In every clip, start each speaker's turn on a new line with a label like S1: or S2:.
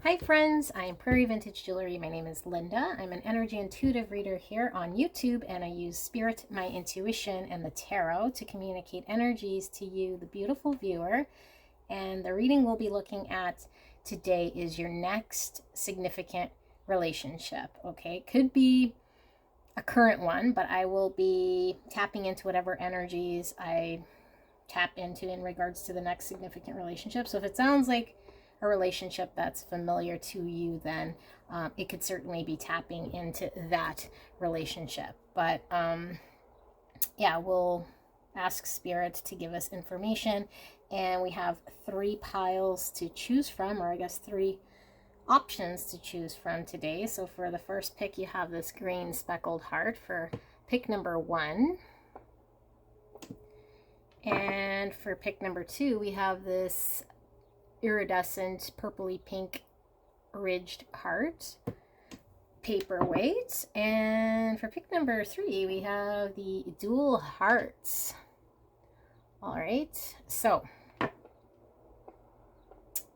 S1: Hi friends, I am Prairie Vintage Jewelry. My name is Linda. I'm an energy intuitive reader here on YouTube, and I use spirit, my intuition, and the tarot to communicate energies to you, the beautiful viewer. And the reading we'll be looking at today is your next significant relationship. Okay, it could be a current one, but I will be tapping into whatever energies I tap into in regards to the next significant relationship. So if it sounds like a relationship that's familiar to you, then it could certainly be tapping into that relationship. But yeah, we'll ask Spirit to give us information, and we have 3 piles to choose from, or I guess 3 options to choose from today. So for the first pick, you have this green speckled heart for pick number 1. And for pick number 2, we have this iridescent purpley pink ridged heart paperweight. And for pick number 3, we have the dual hearts. All right, so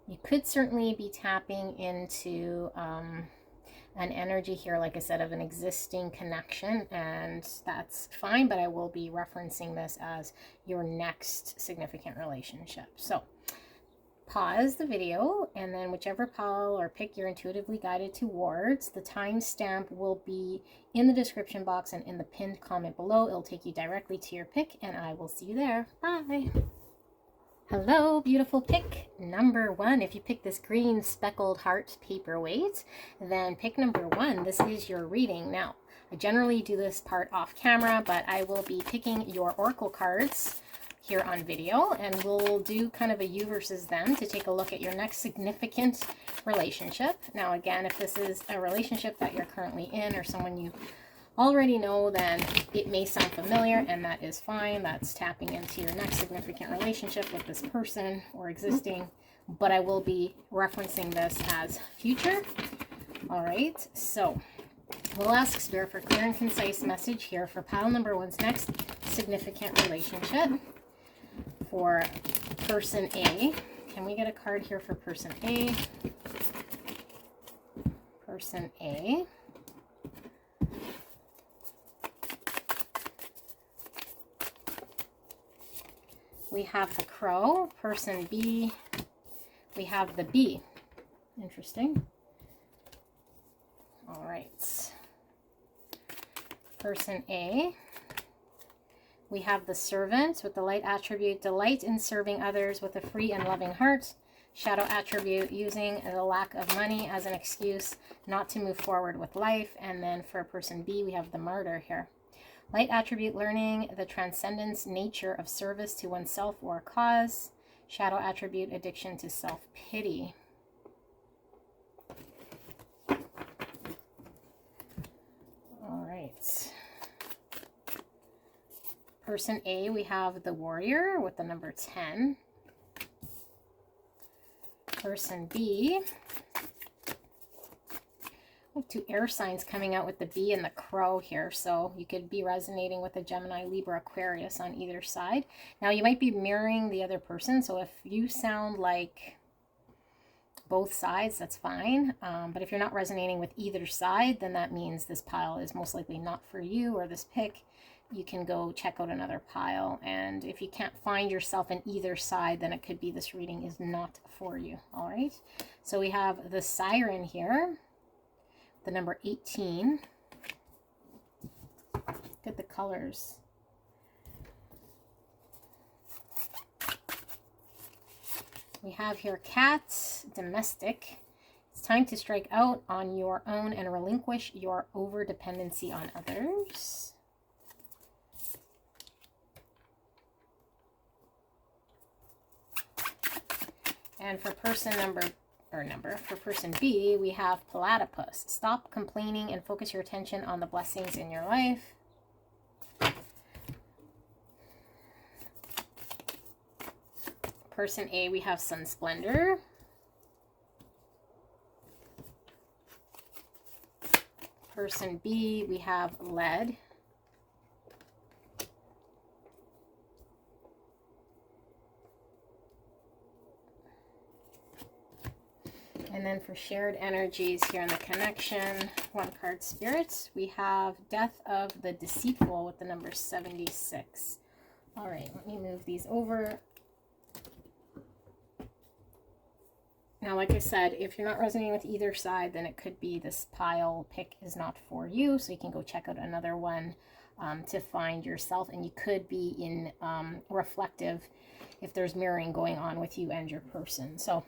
S1: you could certainly be tapping into an energy here, like I said, of an existing connection, and that's fine, but I will be referencing this as your next significant relationship. So pause the video, and then whichever pile or pick you're intuitively guided towards, the timestamp will be in the description box and in the pinned comment below. It'll take you directly to your pick, and I will see you there. Bye. Hello, beautiful pick number 1. If you pick this green speckled heart paperweight, then pick number 1. This is your reading. Now, I generally do this part off camera, but I will be picking your oracle cards here on video, and we'll do kind of a you versus them to take a look at your next significant relationship. Now again, if this is a relationship that you're currently in or someone you already know, then it may sound familiar, and that is fine. That's tapping into your next significant relationship with this person or existing, but I will be referencing this as future. All right, so we'll ask Spirit for clear and concise message here for pile number 1's next significant relationship. For person A, can we get a card here for person A? Person A. We have the crow. Person B, we have the bee. Interesting. All right. Person A, we have the servant with the light attribute, delight in serving others with a free and loving heart. Shadow attribute, using the lack of money as an excuse not to move forward with life. And then for person B, we have the martyr here. Light attribute, learning the transcendence nature of service to oneself or a cause. Shadow attribute, addiction to self-pity. All right. Person A, we have the warrior with the number 10. Person B, we have 2 air signs coming out with the bee and the crow here. So you could be resonating with a Gemini, Libra, Aquarius on either side. Now you might be mirroring the other person. So if you sound like both sides, that's fine. But if you're not resonating with either side, then that means this pile is most likely not for you, or this pick. You can go check out another pile, and if you can't find yourself in either side, then it could be this reading is not for you. All right, so we have the siren here, the number 18. Look at the colors. We have here cat, domestic. It's time to strike out on your own and relinquish your over-dependency on others. And for person for person B, we have platypus. Stop complaining and focus your attention on the blessings in your life. Person A, we have sun splendor. Person B, we have lead. And then for shared energies here in the connection, one card spirits, we have Death of the Deceitful with the number 76. All right, let me move these over. Now, like I said, if you're not resonating with either side, then it could be this pile pick is not for you. So you can go check out another one to find yourself. And you could be in reflective if there's mirroring going on with you and your person. So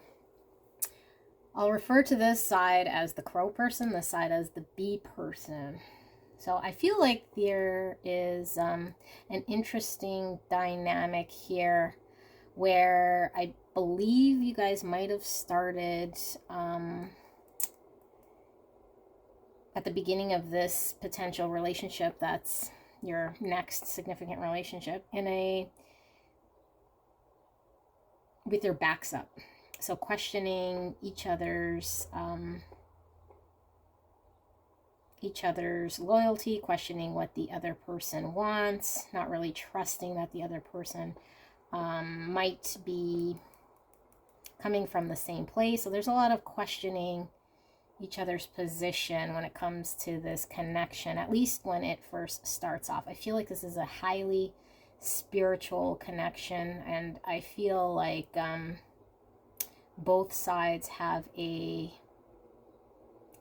S1: I'll refer to this side as the crow person, this side as the bee person. So I feel like there is an interesting dynamic here where I believe you guys might have started at the beginning of this potential relationship that's your next significant relationship with your backs up. So questioning each other's loyalty, questioning what the other person wants, not really trusting that the other person might be coming from the same place. So there's a lot of questioning each other's position when it comes to this connection, at least when it first starts off. I feel like this is a highly spiritual connection, and I feel like both sides have a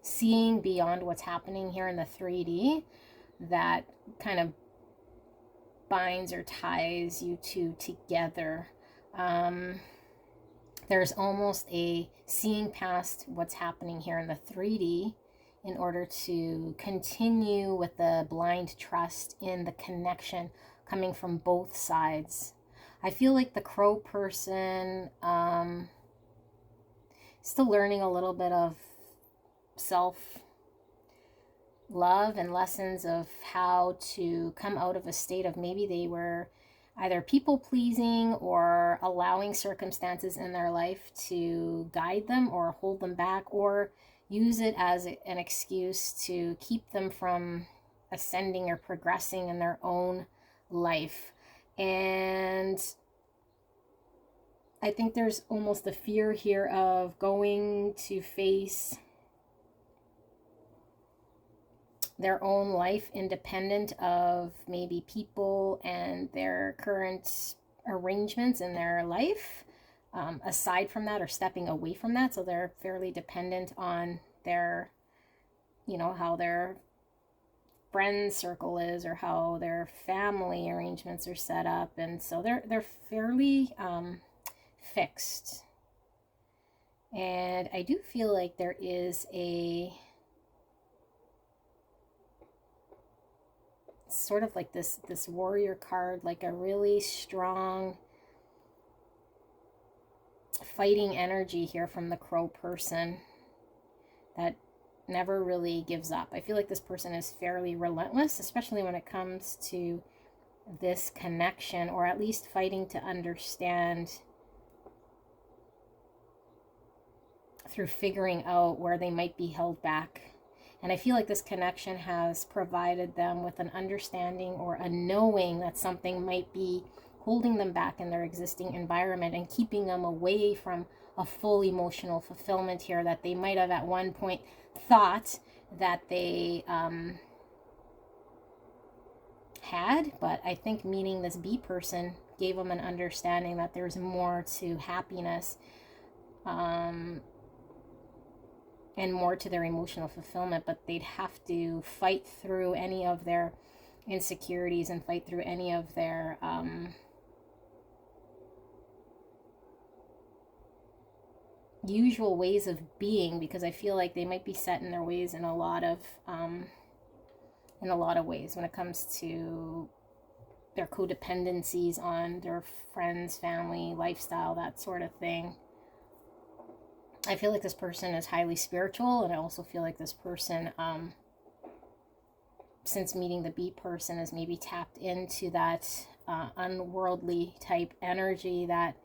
S1: seeing beyond what's happening here in the 3D that kind of binds or ties you two together. There's almost a seeing past what's happening here in the 3D in order to continue with the blind trust in the connection coming from both sides. I feel like the crow person still learning a little bit of self-love and lessons of how to come out of a state of maybe they were either people-pleasing or allowing circumstances in their life to guide them or hold them back, or use it as an excuse to keep them from ascending or progressing in their own life. And I think there's almost a fear here of going to face their own life independent of maybe people and their current arrangements in their life, aside from that, or stepping away from that. So they're fairly dependent on their, how their friend circle is or how their family arrangements are set up. And so they're fairly fixed. And I do feel like there is a sort of like this warrior card, like a really strong fighting energy here from the crow person that never really gives up. I feel like this person is fairly relentless, especially when it comes to this connection, or at least fighting to understand through figuring out where they might be held back. And I feel like this connection has provided them with an understanding or a knowing that something might be holding them back in their existing environment and keeping them away from a full emotional fulfillment here that they might have at one point thought that they had. But I think meeting this bee person gave them an understanding that there's more to happiness and more to their emotional fulfillment, but they'd have to fight through any of their insecurities and fight through any of their usual ways of being, because I feel like they might be set in their ways in a lot of ways when it comes to their codependencies on their friends, family, lifestyle, that sort of thing. I feel like this person is highly spiritual, and I also feel like this person, since meeting the bee person, has maybe tapped into that unworldly type energy that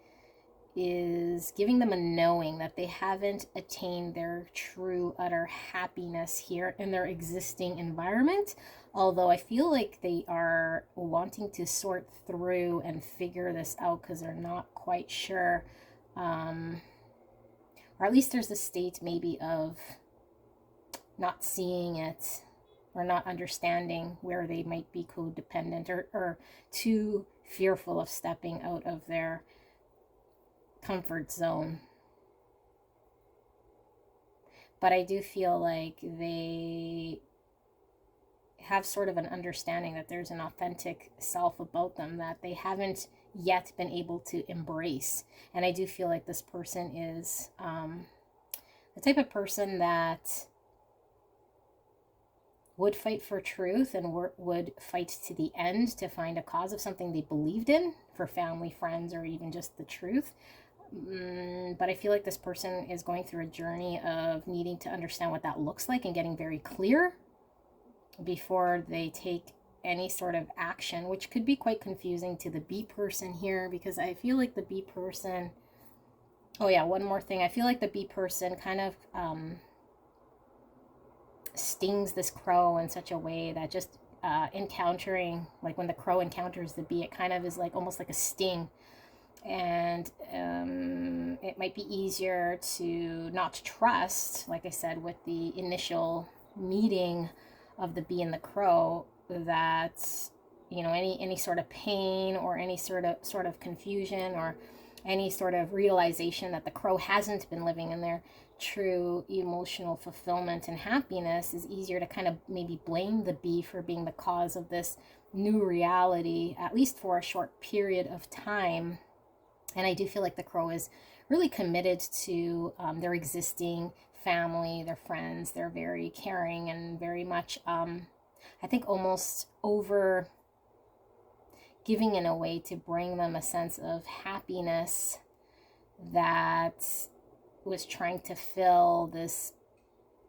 S1: is giving them a knowing that they haven't attained their true, utter happiness here in their existing environment. Although I feel like they are wanting to sort through and figure this out because they're not quite sure or at least there's a state maybe of not seeing it or not understanding where they might be codependent, or too fearful of stepping out of their comfort zone. But I do feel like they have sort of an understanding that there's an authentic self about them that they haven't yet been able to embrace. And I do feel like this person is the type of person that would fight for truth and would fight to the end to find a cause of something they believed in, for family, friends, or even just the truth. But I feel like this person is going through a journey of needing to understand what that looks like and getting very clear before they take any sort of action, which could be quite confusing to the B person here, because I feel like the B person, oh yeah, one more thing, I feel like the B person kind of stings this crow in such a way that just encountering, like when the crow encounters the bee, it kind of is like almost like a sting. And it might be easier to not trust, like I said, with the initial meeting of the bee and the crow, that, you know, any sort of pain or any sort of confusion or any sort of realization that the crow hasn't been living in their true emotional fulfillment and happiness is easier to kind of maybe blame the bee for being the cause of this new reality, at least for a short period of time. And I do feel like the crow is really committed to their existing family, their friends. They're very caring and very much, I think, almost over giving in a way to bring them a sense of happiness that was trying to fill this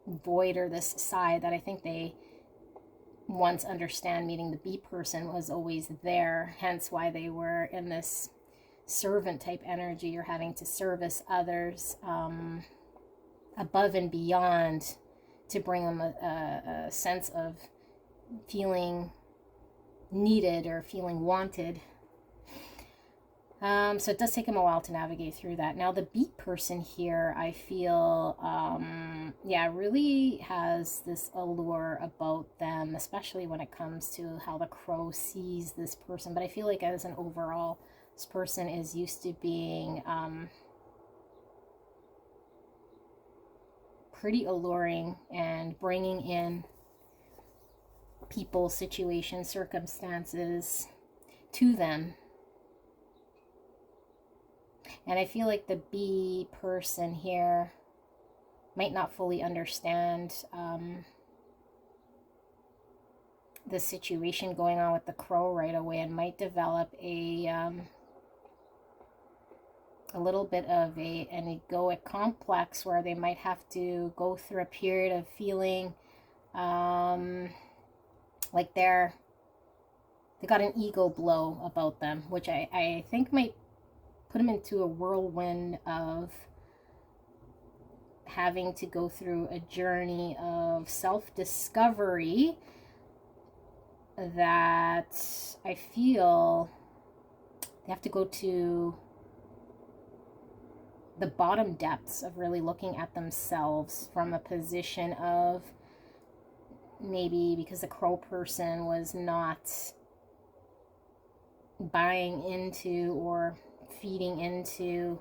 S1: void or this side that I think they once understand meeting the bee person was always there, hence why they were in this servant type energy, or having to service others above and beyond to bring them a sense of feeling needed or feeling wanted. So it does take them a while to navigate through that. Now the bee person here, I feel, really has this allure about them, especially when it comes to how the crow sees this person. But I feel like as an overall, this person is used to being pretty alluring and bringing in people, situations, circumstances to them. And I feel like the bee person here might not fully understand the situation going on with the crow right away, and might develop a little bit of an egoic complex, where they might have to go through a period of feeling like they got an ego blow about them, which I think might put them into a whirlwind of having to go through a journey of self-discovery that I feel they have to go to the bottom depths of really looking at themselves from a position of, maybe because the crow person was not buying into or feeding into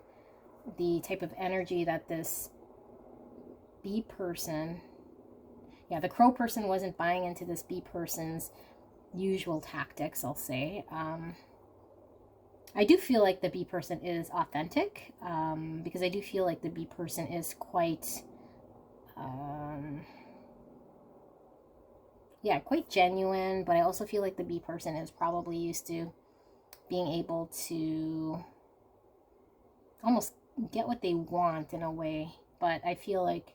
S1: the type of energy that this bee person, the crow person wasn't buying into this bee person's usual tactics, I'll say. I do feel like the bee person is authentic, because I do feel like the bee person is quite quite genuine, but I also feel like the bee person is probably used to being able to almost get what they want in a way. But I feel like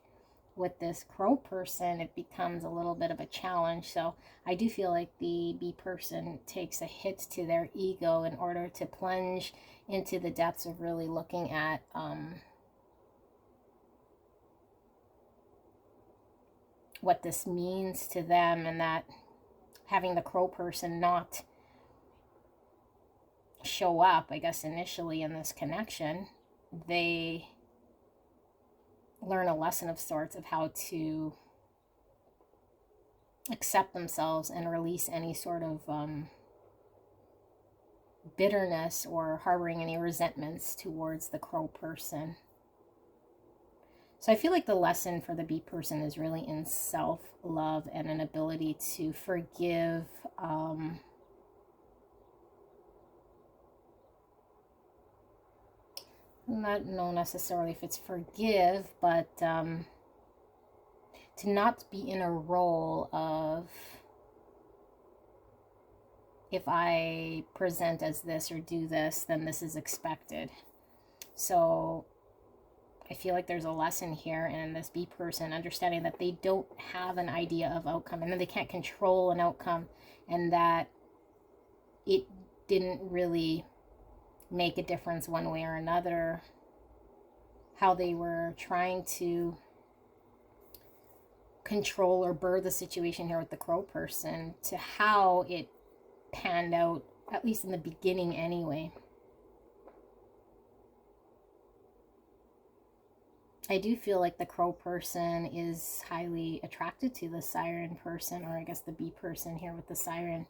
S1: with this crow person, it becomes a little bit of a challenge. So I do feel like the bee person takes a hit to their ego in order to plunge into the depths of really looking at what this means to them, and that having the crow person not show up, I guess, initially in this connection, they learn a lesson of sorts of how to accept themselves and release any sort of bitterness or harboring any resentments towards the crow person. So I feel like the lesson for the bee person is really in self-love and an ability to forgive. Not know necessarily if it's forgive, but to not be in a role of, if I present as this or do this, then this is expected. So I feel like there's a lesson here in this bee person understanding that they don't have an idea of outcome, and then they can't control an outcome, and that it didn't really make a difference one way or another how they were trying to control or burr the situation here with the crow person to how it panned out, at least in the beginning anyway. I do feel like the crow person is highly attracted to the siren person, or I guess the bee person here with the siren.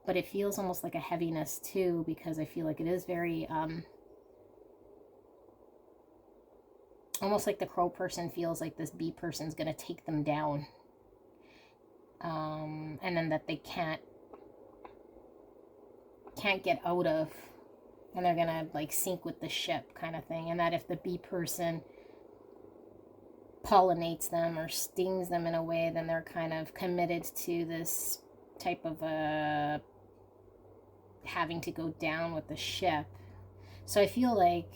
S1: But it feels almost like a heaviness too, because I feel like it is very, almost like the crow person feels like this bee person's going to take them down. And then that they can't get out of, and they're gonna like sink with the ship kind of thing. And that if the bee person pollinates them or stings them in a way, then they're kind of committed to this type of having to go down with the ship. So I feel like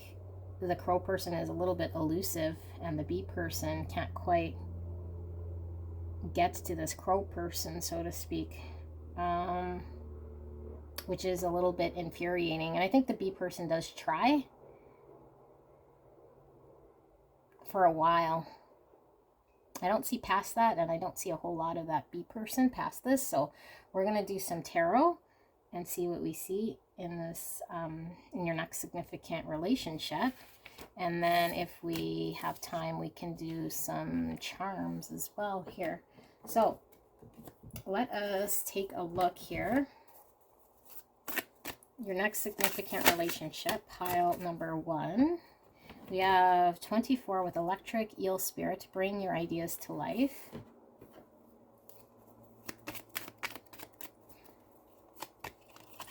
S1: the crow person is a little bit elusive, and the bee person can't quite get to this crow person, so to speak. Which is a little bit infuriating. And I think the bee person does try for a while. I don't see past that, and I don't see a whole lot of that bee person past this. So we're going to do some tarot and see what we see in this, in your next significant relationship. And then if we have time, we can do some charms as well here. So let us take a look here. Your next significant relationship, pile number 1. We have 24 with electric eel spirit. Bring your ideas to life.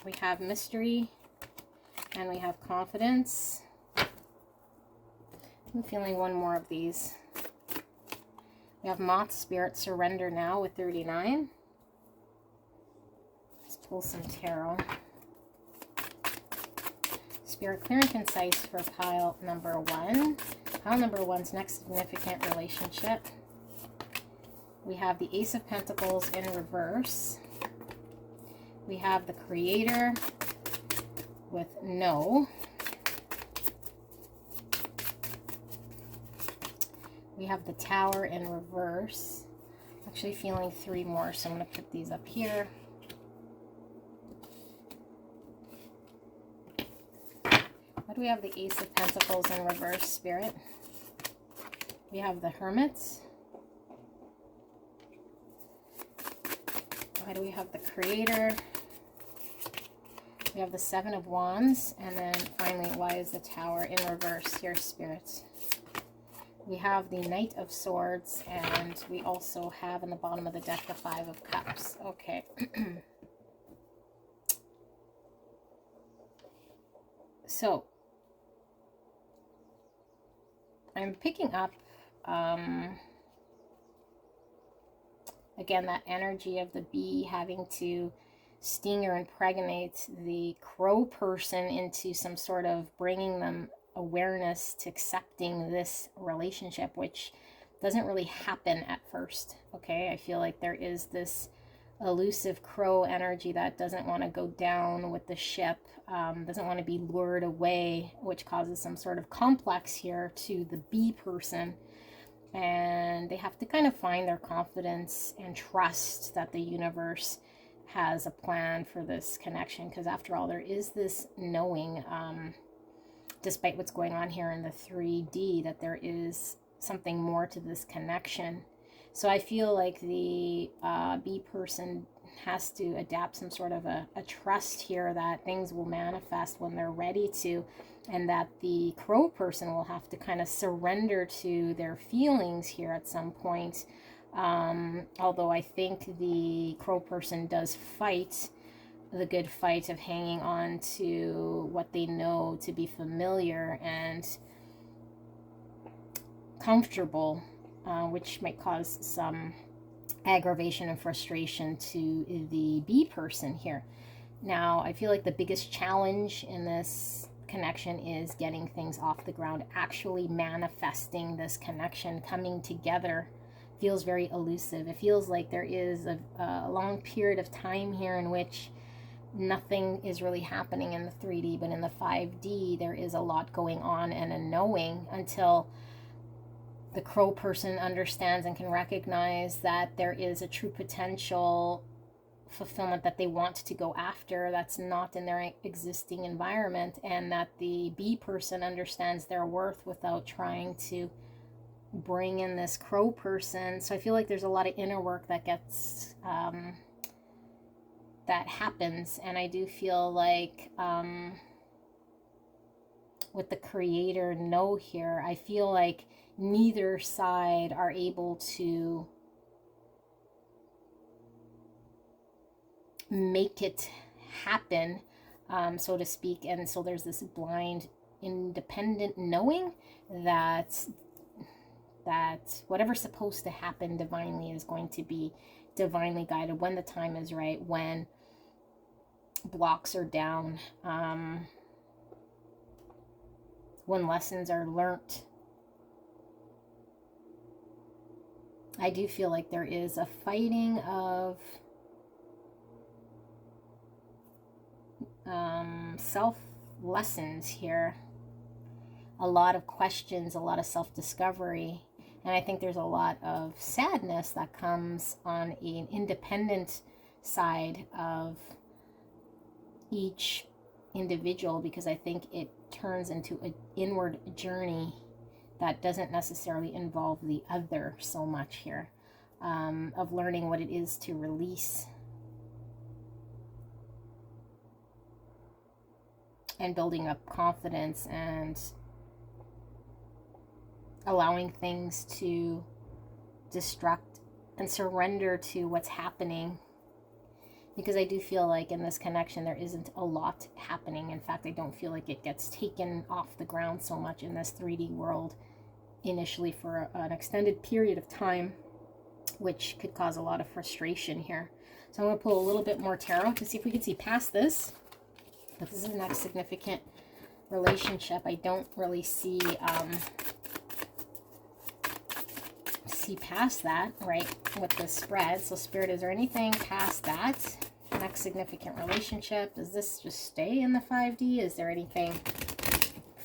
S1: We have mystery, and we have confidence. I'm feeling one more of these. We have moth spirit, surrender now with 39. Let's pull some tarot. Spirit, clear and concise for pile number 1. Pile number 1's next significant relationship. We have the Ace of Pentacles in reverse. We have the Creator with no. We have the Tower in reverse. Actually feeling 3 more, so I'm going to put these up here. Why do we have the Ace of Pentacles in reverse, Spirit? We have the Hermit. Why do we have the Creator? We have the Seven of Wands. And then finally, why is the Tower in reverse here, Spirit? We have the Knight of Swords, and we also have in the bottom of the deck the Five of Cups. Okay. So I'm picking up, again, that energy of the bee having to sting or impregnate the crow person into some sort of bringing them awareness to accepting this relationship, which doesn't really happen at first. Okay, I feel like there is this elusive crow energy that doesn't want to go down with the ship, doesn't want to be lured away, which causes some sort of complex here to the bee person. And they have to kind of find their confidence and trust that the universe has a plan for this connection, because after all, there is this knowing. despite what's going on here in the 3D, that there is something more to this connection. So I feel like the B person has to adapt some sort of a trust here that things will manifest when they're ready to, and that the crow person will have to kind of surrender to their feelings here at some point. Although I think the crow person does fight the good fight of hanging on to what they know to be familiar and comfortable, which might cause some aggravation and frustration to the B person here. Now, I feel like the biggest challenge in this connection is getting things off the ground, actually manifesting this connection, coming together. Feels very elusive. It feels like there is a long period of time here in which nothing is really happening in the 3D, but in the 5D, there is a lot going on and a knowing, until the crow person understands and can recognize that there is a true potential fulfillment that they want to go after that's not in their existing environment, and that the B person understands their worth without trying to bring in this crow person. So I feel like there's a lot of inner work that gets that happens, and I do feel like with the creator no here, I feel like neither side are able to make it happen, so to speak. And so there's this blind, independent knowing that whatever's supposed to happen divinely is going to be divinely guided when the time is right, when blocks are down, when lessons are learnt. I do feel like there is a fighting of self lessons here, a lot of questions, a lot of self-discovery, and I think there's a lot of sadness that comes on an independent side of each individual, because I think it turns into an inward journey that doesn't necessarily involve the other so much here, of learning what it is to release and building up confidence and allowing things to destruct and surrender to what's happening. Because I do feel like in this connection there isn't a lot happening. In fact, I don't feel like it gets taken off the ground so much in this 3D world initially for an extended period of time, which could cause a lot of frustration here. So I'm going to pull a little bit more tarot to see if we can see past this. But this is the next significant relationship. I don't really see past that, right, with this spread. So Spirit, is there anything past that? Next significant relationship. Does this just stay in the 5D? Is there anything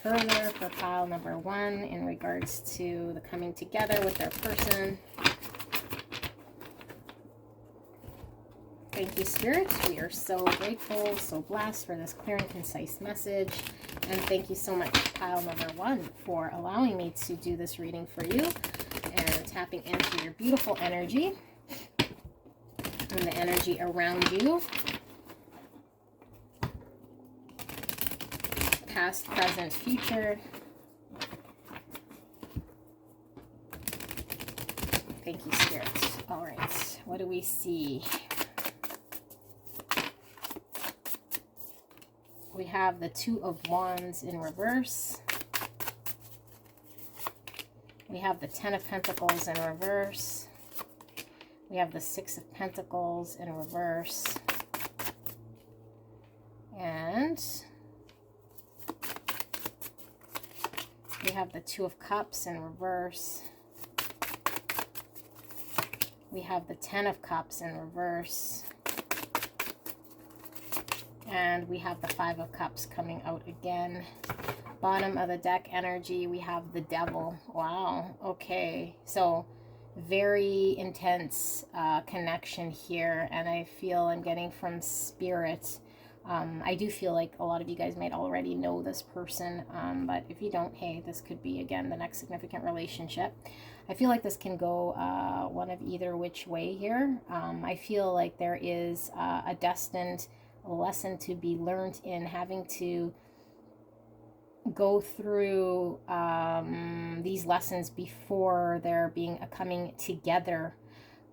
S1: further for pile number 1 in regards to the coming together with their person? Thank you, Spirit. We are so grateful, so blessed for this clear and concise message. And thank you so much, pile number 1, for allowing me to do this reading for you and tapping into your beautiful energy and the energy around you. Past, present, future. Thank you, Spirit. All right, what do we see? We have the 2 of Wands in reverse. We have the 10 of Pentacles in reverse. We have the 6 of Pentacles in reverse. And we have the 2 of Cups in reverse. We have the 10 of Cups in reverse. And we have the 5 of Cups coming out again. Bottom of the deck energy, we have the Devil. Wow, okay. So very intense connection here. And I feel I'm getting from Spirit I do feel like a lot of you guys might already know this person, but if you don't, hey, this could be, again, the next significant relationship. I feel like this can go one of either which way here. I feel like there is a destined lesson to be learned in having to go through these lessons before there being a coming together.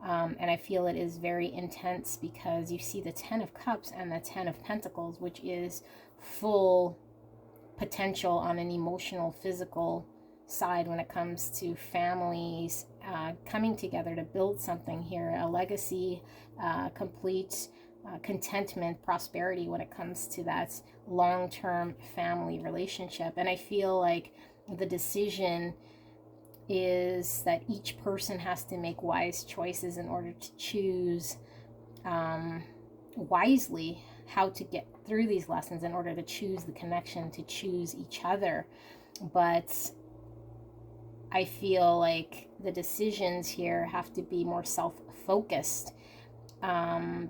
S1: And I feel it is very intense because you see the 10 of Cups and the 10 of Pentacles, which is full potential on an emotional, physical side when it comes to families coming together to build something here, a legacy, complete contentment, prosperity when it comes to that long-term family relationship. And I feel like the decision is that each person has to make wise choices in order to choose wisely how to get through these lessons, in order to choose the connection, to choose each other. But I feel like the decisions here have to be more self-focused,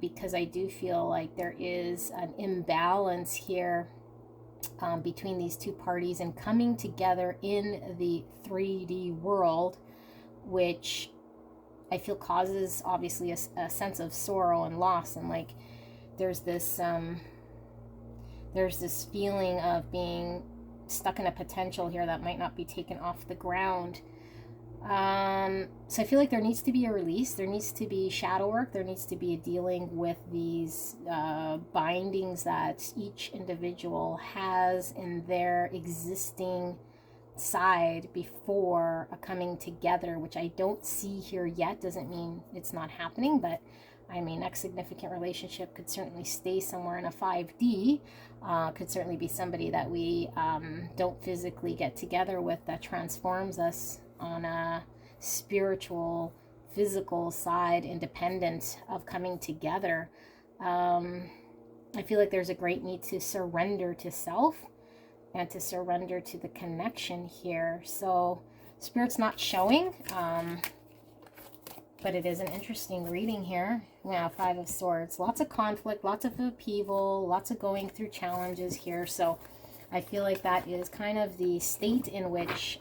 S1: because I do feel like there is an imbalance here between these two parties and coming together in the 3D world, which I feel causes obviously a sense of sorrow and loss, and like there's this feeling of being stuck in a potential here that might not be taken off the ground. So I feel like there needs to be a release, there needs to be shadow work, there needs to be a dealing with these bindings that each individual has in their existing side before a coming together, which I don't see here yet. Doesn't mean it's not happening, but I mean, next significant relationship could certainly stay somewhere in a 5D, could certainly be somebody that we don't physically get together with, that transforms us on a spiritual, physical side, independent of coming together. I feel like there's a great need to surrender to self and to surrender to the connection here. So Spirit's not showing, but it is an interesting reading here. Now, 5 of Swords, lots of conflict, lots of upheaval, lots of going through challenges here. So I feel like that is kind of the state in which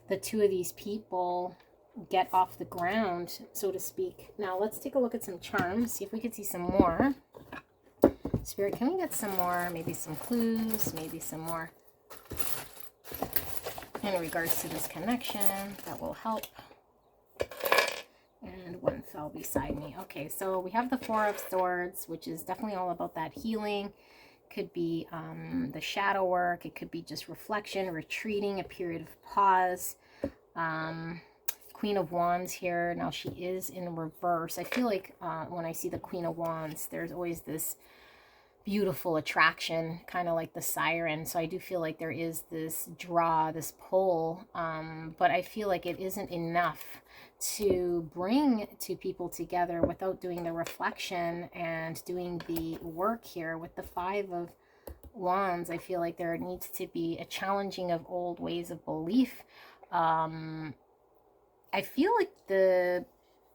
S1: the two of these people get off the ground, so to speak. Now, let's take a look at some charms, see if we could see some more. Spirit, can we get some more, maybe some clues, maybe some more in regards to this connection that will help? And one fell beside me. Okay, so we have the 4 of Swords, which is definitely all about that healing. Could be the shadow work. It could be just reflection, retreating, a period of pause. Queen of Wands here. Now, she is in reverse. I feel like when I see the Queen of Wands, there's always this beautiful attraction, kind of like the siren. So I do feel like there is this draw, this pull, but I feel like it isn't enough to bring two people together without doing the reflection and doing the work here. With the 5 of Wands, I feel like there needs to be a challenging of old ways of belief. I feel like the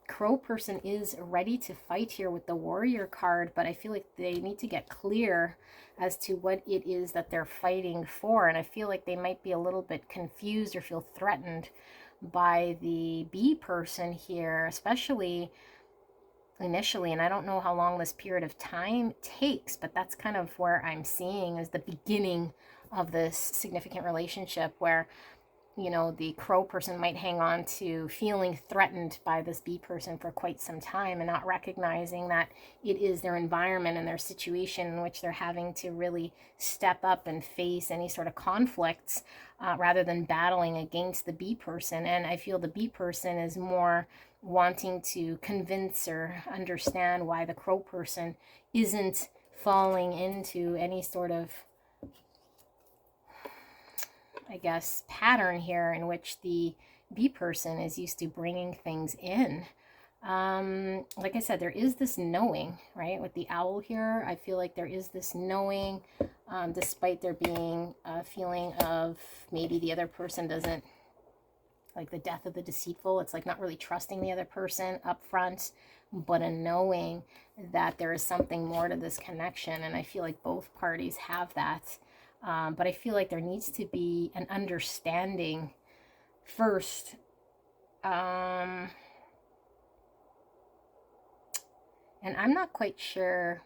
S1: Crow person is ready to fight here with the Warrior card, but I feel like they need to get clear as to what it is that they're fighting for. And I feel like they might be a little bit confused or feel threatened by the Bee person here, especially initially. And I don't know how long this period of time takes, but that's kind of where I'm seeing is the beginning of this significant relationship where, you know, the Crow person might hang on to feeling threatened by this Bee person for quite some time and not recognizing that it is their environment and their situation in which they're having to really step up and face any sort of conflicts rather than battling against the Bee person. And I feel the Bee person is more wanting to convince or understand why the Crow person isn't falling into any sort of, I guess, pattern here in which the Bee person is used to bringing things in. Like I said, there is this knowing, right? With the Owl here, I feel like there is this knowing, despite there being a feeling of maybe the other person doesn't like the death of the deceitful. It's like not really trusting the other person up front, but a knowing that there is something more to this connection. And I feel like both parties have that. But I feel like there needs to be an understanding first. And I'm not quite sure.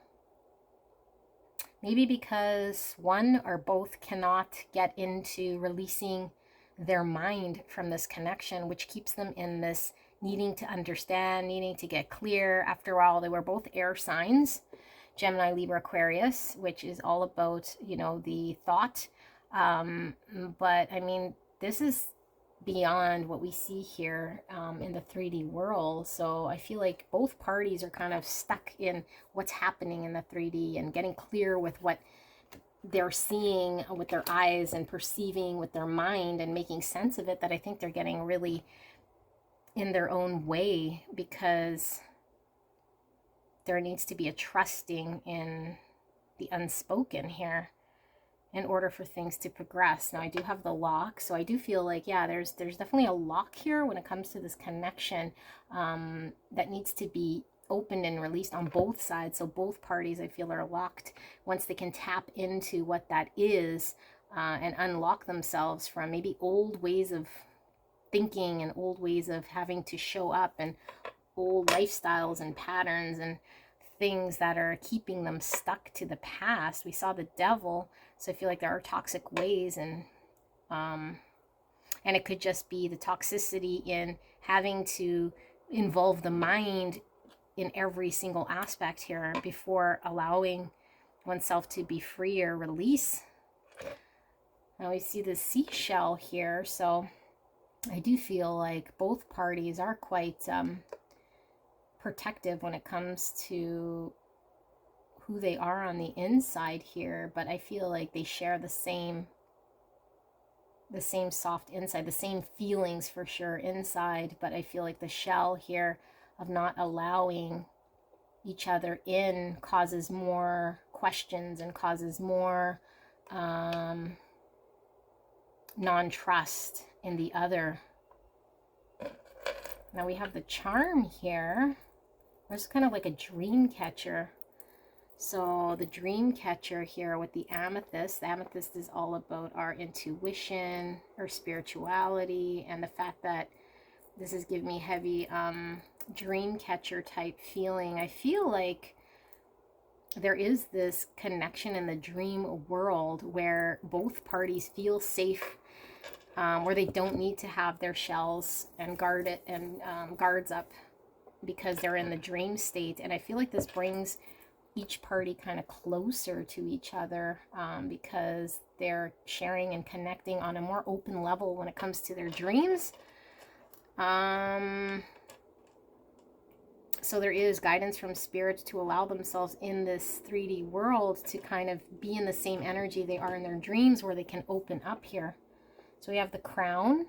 S1: Maybe because one or both cannot get into releasing their mind from this connection, which keeps them in this needing to understand, needing to get clear. After all, they were both air signs, Gemini, Libra, Aquarius, which is all about, you know, the thought. But I mean, this is beyond what we see here in the 3D world. So I feel like both parties are kind of stuck in what's happening in the 3D and getting clear with what they're seeing with their eyes and perceiving with their mind and making sense of it, that I think they're getting really in their own way, because there needs to be a trusting in the unspoken here in order for things to progress. Now I do have the lock, so I do feel like, yeah, there's definitely a lock here when it comes to this connection that needs to be opened and released on both sides. So both parties, I feel, are locked once they can tap into what that is and unlock themselves from maybe old ways of thinking and old ways of having to show up and old lifestyles and patterns and things that are keeping them stuck to the past. We saw the devil, so I feel like there are toxic ways, and it could just be the toxicity in having to involve the mind in every single aspect here before allowing oneself to be free or release. Now we see the seashell here, so I do feel like both parties are quite protective when it comes to who they are on the inside here, but I feel like they share the same soft inside, the same feelings for sure inside, but I feel like the shell here of not allowing each other in causes more questions and causes more non-trust in the other. Now we have the charm here. It's kind of like a dream catcher. So the dream catcher here with the amethyst is all about our intuition, our spirituality, and the fact that this is giving me heavy dream catcher type feeling. I feel like there is this connection in the dream world where both parties feel safe, where they don't need to have their shells and guards up because they're in the dream state. And I feel like this brings each party kind of closer to each other because they're sharing and connecting on a more open level when it comes to their dreams. So there is guidance from spirit to allow themselves in this 3D world to kind of be in the same energy they are in their dreams, where they can open up here. So we have the crown.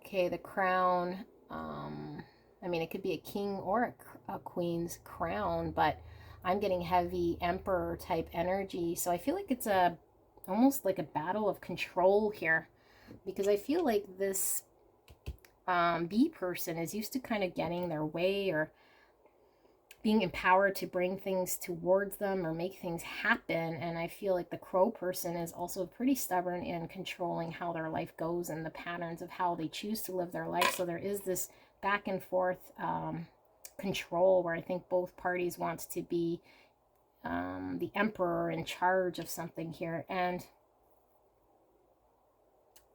S1: Okay, the crown. I mean, it could be a king or a queen's crown, but I'm getting heavy emperor type energy. So I feel like it's almost like a battle of control here, because I feel like this B person is used to kind of getting their way or being empowered to bring things towards them or make things happen. And I feel like the crow person is also pretty stubborn in controlling how their life goes and the patterns of how they choose to live their life. So there is this back and forth control where I think both parties want to be the emperor in charge of something here. And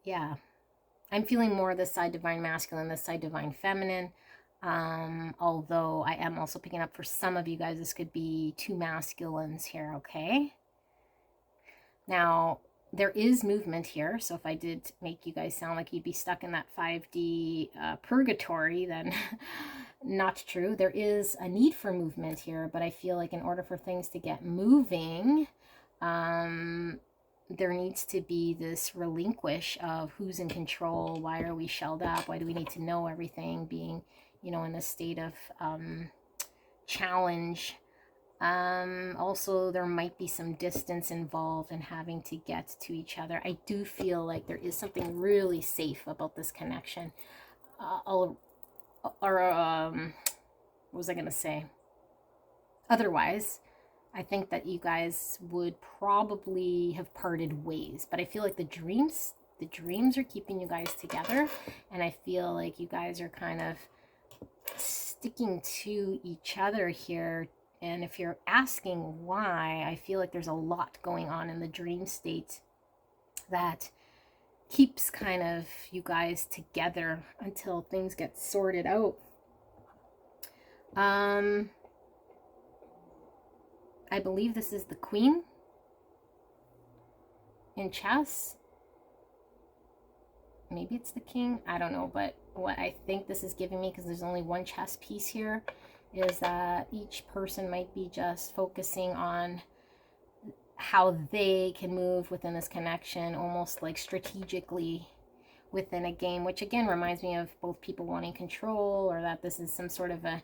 S1: yeah, I'm feeling more this side divine masculine, this side divine feminine. Although I am also picking up for some of you guys, this could be two masculines here, okay? Now, there is movement here, so if I did make you guys sound like you'd be stuck in that 5D purgatory, then not true. There is a need for movement here, but I feel like in order for things to get moving, there needs to be this relinquish of who's in control, why are we shelled up, why do we need to know everything, being, you know, in a state of challenge Also, there might be some distance involved in having to get to each other. I do feel like there is something really safe about this connection. What was I going to say? Otherwise, I think that you guys would probably have parted ways. But I feel like the dreams are keeping you guys together. And I feel like you guys are kind of sticking to each other here. And if you're asking why, I feel like there's a lot going on in the dream state that keeps kind of you guys together until things get sorted out. I believe this is the Queen in chess. Maybe it's the King. I don't know. But what I think this is giving me, because there's only one chess piece here, is that each person might be just focusing on how they can move within this connection, almost like strategically within a game, which again reminds me of both people wanting control, or that this is some sort of a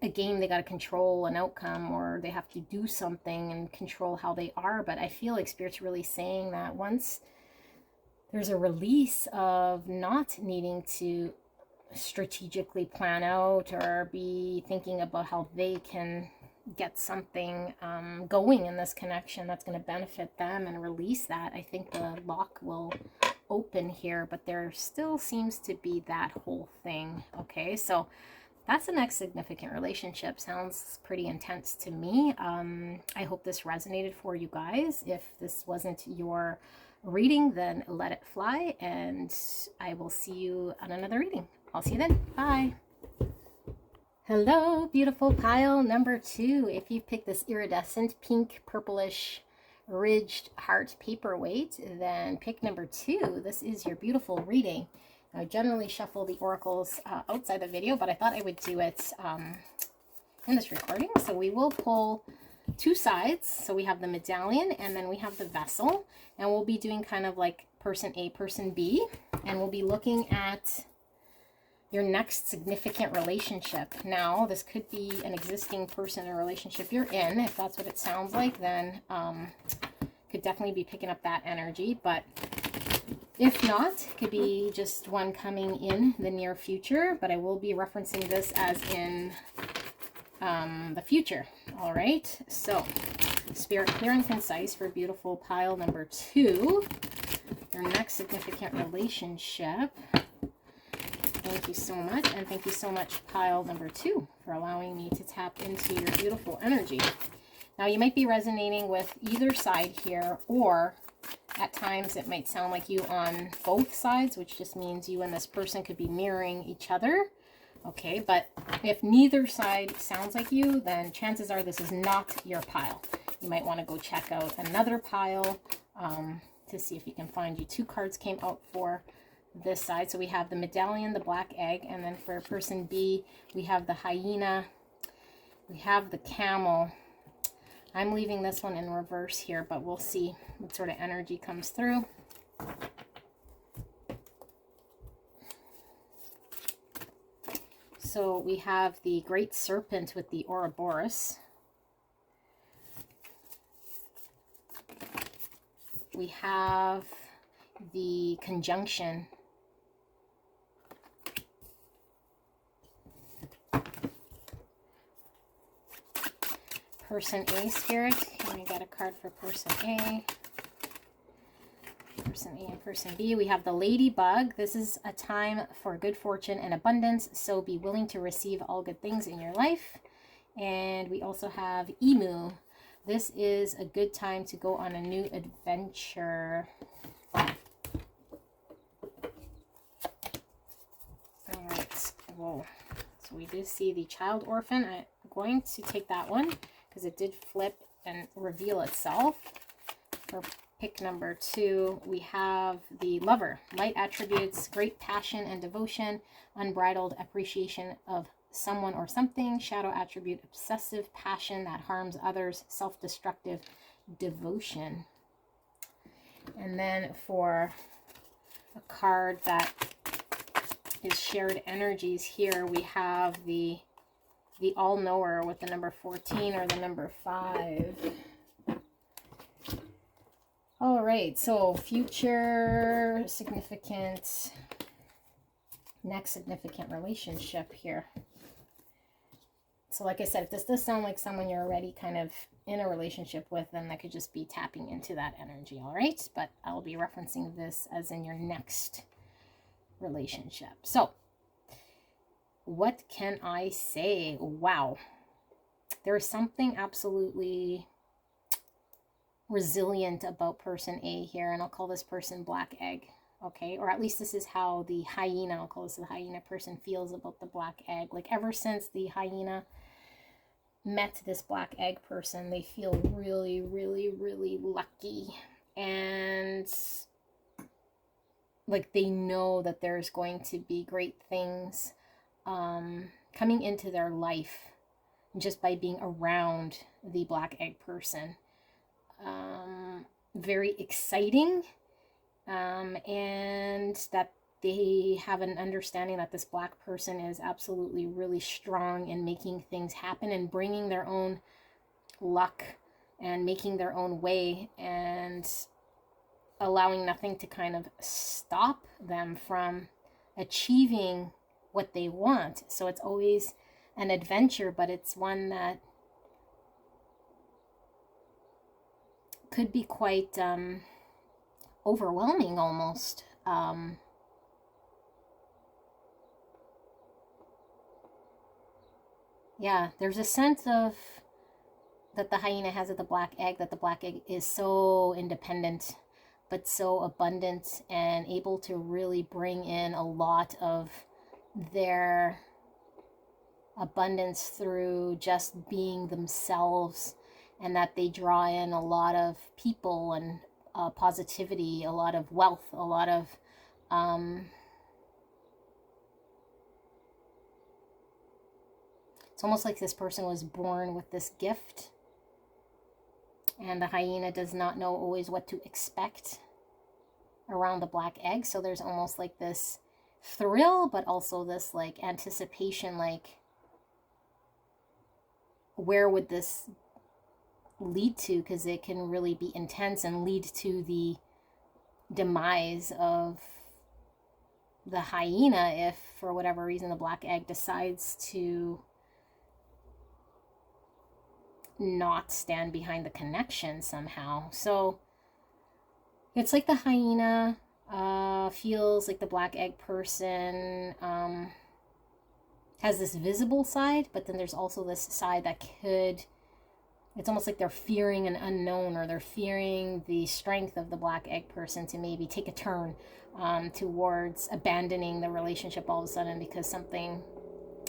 S1: game they got to control an outcome, or they have to do something and control how they are. But I feel like Spirit's really saying that once there's a release of not needing to strategically plan out or be thinking about how they can get something going in this connection that's going to benefit them, and release that, I think the lock will open here. But there still seems to be that whole thing. Okay, so that's the next significant relationship. Sounds pretty intense to me. I hope this resonated for you guys. If this wasn't your reading, then let it fly, and I will see you on another reading. I'll see you then. Bye. Hello, beautiful pile number 2. If you picked this iridescent pink purplish ridged heart paperweight, then pick number 2. This is your beautiful reading. I generally shuffle the oracles outside the video, but I thought I would do it in this recording. So we will pull 2 sides. So we have the medallion, and then we have the vessel, and we'll be doing kind of like person A, person B, and we'll be looking at your next significant relationship. Now, this could be an existing person or relationship you're in. If that's what it sounds like, then could definitely be picking up that energy. But if not, it could be just one coming in the near future, but I will be referencing this as in the future. All right, so Spirit, clear and concise for beautiful pile number 2, your next significant relationship. Thank you so much, and thank you so much, pile number 2, for allowing me to tap into your beautiful energy. Now, you might be resonating with either side here, or at times it might sound like you on both sides, which just means you and this person could be mirroring each other. Okay, but if neither side sounds like you, then chances are this is not your pile. You might want to go check out another pile to see if you can find you. 2 cards came out for this side. So we have the medallion, the black egg, and then for person B, we have the hyena, we have the camel. I'm leaving this one in reverse here, but we'll see what sort of energy comes through. So we have the great serpent with the Ouroboros. We have the conjunction. Person A, Spirit. And we got a card for person A. Person A and person B. We have the ladybug. This is a time for good fortune and abundance, so be willing to receive all good things in your life. And we also have emu. This is a good time to go on a new adventure. All right. Whoa. So we did see the child orphan. I'm going to take that one because it did flip and reveal itself. For pick number 2, we have the lover. Light attributes, great passion and devotion, unbridled appreciation of someone or something. Shadow attribute, obsessive passion that harms others, self-destructive devotion. And then for a card that is shared energies here, we have the the all-knower with the number 14 or the number 5. All right, so future significant, next significant relationship here. So like I said, if this does sound like someone you're already kind of in a relationship with, then that could just be tapping into that energy, all right? But I'll be referencing this as in your next relationship. So what can I say? Wow. There is something absolutely resilient about person A here, and I'll call this person Black Egg, okay? Or at least this is how the hyena, I'll call this the hyena person, feels about the Black Egg. Like ever since the hyena met this Black Egg person, they feel really, really, really lucky. And like they know that there's going to be great things coming into their life just by being around the Black Egg person. Very exciting, and that they have an understanding that this Black person is absolutely really strong in making things happen and bringing their own luck and making their own way and allowing nothing to kind of stop them from achieving what they want. So it's always an adventure, but it's one that could be quite overwhelming almost. Yeah, there's a sense of that the hyena has at the Black Egg, that the Black Egg is so independent but so abundant and able to really bring in a lot of their abundance through just being themselves, and that they draw in a lot of people and positivity, a lot of wealth, a lot of it's almost like this person was born with this gift, and the hyena does not know always what to expect around the Black Egg. So there's almost like this thrill, but also this like anticipation, like where would this lead to, because it can really be intense and lead to the demise of the hyena if for whatever reason the Black Egg decides to not stand behind the connection somehow. So it's like the hyena feels like the Black Egg person has this visible side, but then there's also this side that could, it's almost like they're fearing an unknown, or they're fearing the strength of the Black Egg person to maybe take a turn towards abandoning the relationship all of a sudden because something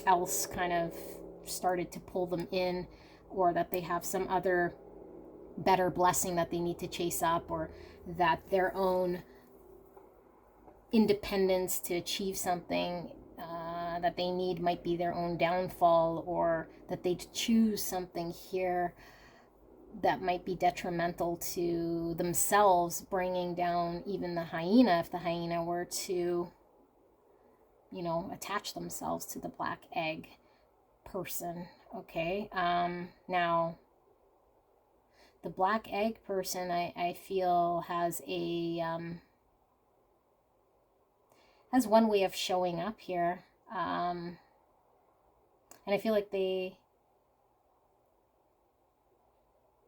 S1: else kind of started to pull them in, or that they have some other better blessing that they need to chase up, or that their own independence to achieve something that they need might be their own downfall, or that they choose something here that might be detrimental to themselves, bringing down even the hyena if the hyena were to, you know, attach themselves to the Black Egg person. Okay, now the Black Egg person, I feel has a has one way of showing up here, and I feel like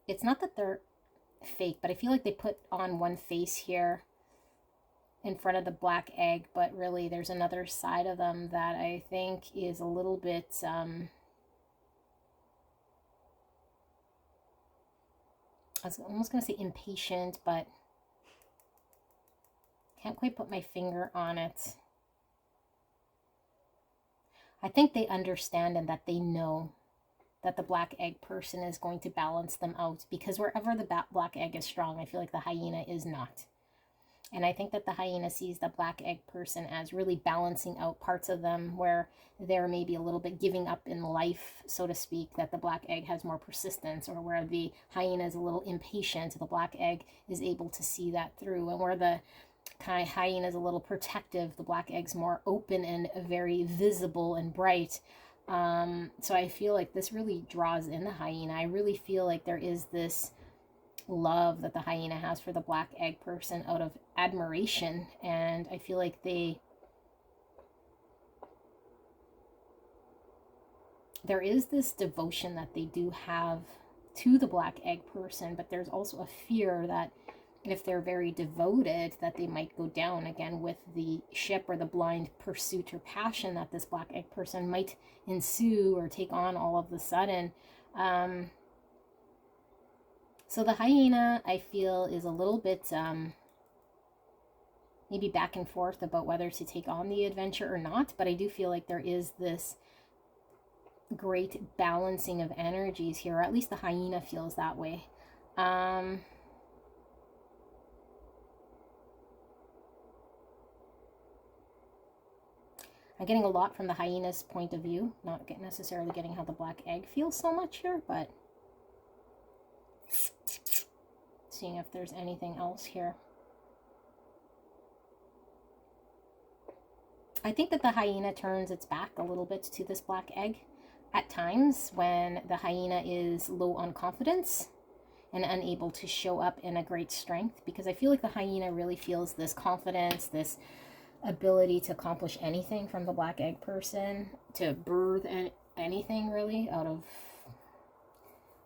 S1: it's not that they're fake, but I feel like they put on one face here in front of the Black Egg, but really there's another side of them that I think is a little bit I was almost going to say impatient, but can't quite put my finger on it. I think they understand and that they know that the Black Egg person is going to balance them out, because wherever the Black Egg is strong, I feel like the hyena is not. And I think that the hyena sees the Black Egg person as really balancing out parts of them where they're maybe a little bit giving up in life, so to speak, that the Black Egg has more persistence, or where the hyena is a little impatient, the Black Egg is able to see that through. And where the kind of hyena is a little protective, the Black Egg's more open and very visible and bright. So I feel like this really draws in the hyena. I really feel like there is this love that the hyena has for the black egg person out of admiration, and I feel like there is this devotion that they do have to the black egg person, but there's also a fear that if they're very devoted, that they might go down again with the ship or the blind pursuit or passion that this black egg person might ensue or take on all of the sudden. So the hyena, I feel, is a little bit maybe back and forth about whether to take on the adventure or not, but I do feel like there is this great balancing of energies here, or at least the hyena feels that way. I'm getting a lot from the hyena's point of view, not necessarily getting how the black egg feels so much here, but seeing if there's anything else here. I think that the hyena turns its back a little bit to this black egg at times when the hyena is low on confidence and unable to show up in a great strength, because I feel like the hyena really feels this confidence, this ability to accomplish anything from the black egg person, to birth anything really out of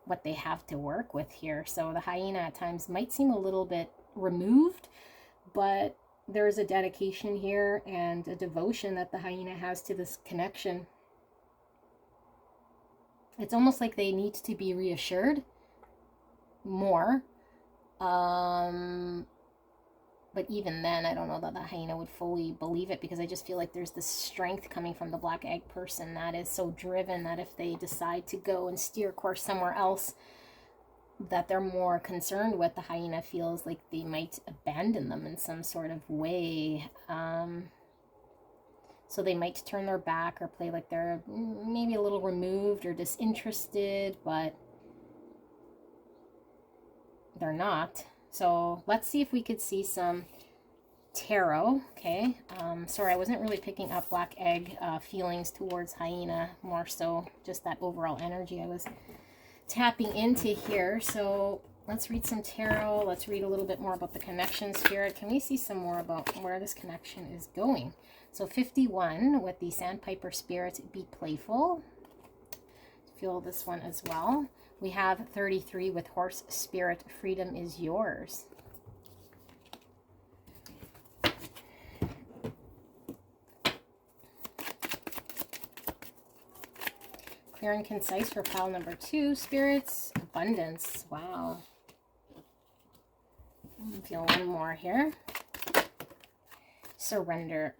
S1: what they have to work with here. So the hyena at times might seem a little bit removed, but there's a dedication here and a devotion that the hyena has to this connection. It's almost like they need to be reassured more. But even then, I don't know that the hyena would fully believe it, because I just feel like there's this strength coming from the black egg person that is so driven that if they decide to go and steer course somewhere else that they're more concerned with, the hyena feels like they might abandon them in some sort of way. So they might turn their back or play like they're maybe a little removed or disinterested, but they're not. So let's see if we could see some tarot. Okay. Sorry, I wasn't really picking up black egg feelings towards hyena, more so just that overall energy I was tapping into here. So let's read some tarot. Let's read a little bit more about the connection, Spirit. Can we see some more about where this connection is going? So 51 with the Sandpiper Spirit, be playful. Feel this one as well. We have 33 with Horse Spirit, freedom is yours. Clear and concise for pile number 2, Spirits, abundance. Wow. Feel one more here. Surrender,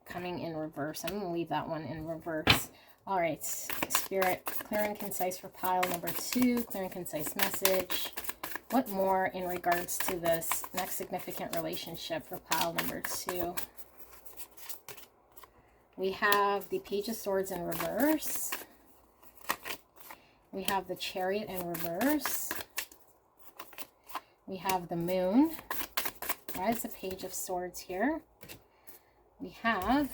S1: coming in reverse. I'm going to leave that one in reverse. All right, Spirit, clear and concise for pile number 2, clear and concise message. What more in regards to this next significant relationship for pile number 2? We have the Page of Swords in reverse. We have the Chariot in reverse. We have the Moon. Why is the Page of Swords here? We have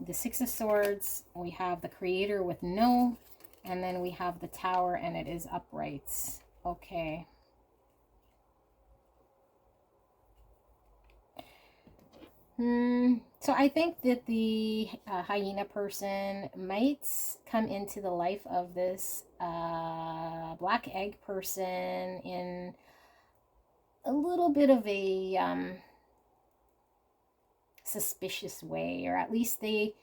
S1: the Six of Swords, we have the Creator with no, and then we have the Tower, and it is uprights. Okay. So I think that the hyena person might come into the life of this black egg person in a little bit of a suspicious way, or at least they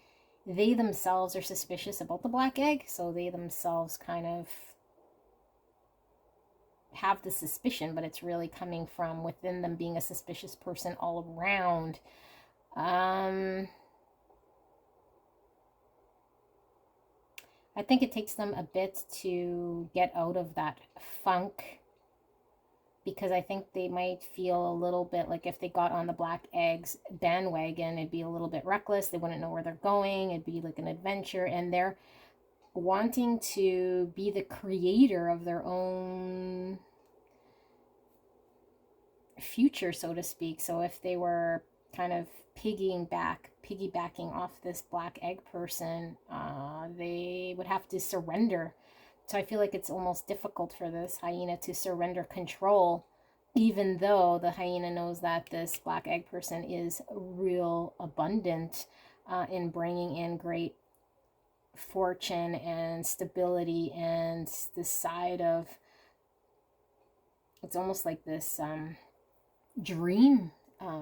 S1: themselves are suspicious about the black egg, so they themselves kind of have the suspicion, but it's really coming from within them, being a suspicious person all around. I think it takes them a bit to get out of that funk, because I think they might feel a little bit like if they got on the black eggs bandwagon, it'd be a little bit reckless. They wouldn't know where they're going. It'd be like an adventure, and they're wanting to be the creator of their own future, so to speak. So if they were kind of piggybacking off this black egg person, they would have to surrender. So I feel like it's almost difficult for this hyena to surrender control, even though the hyena knows that this black egg person is real abundant in bringing in great fortune and stability, and this side of, it's almost like this dream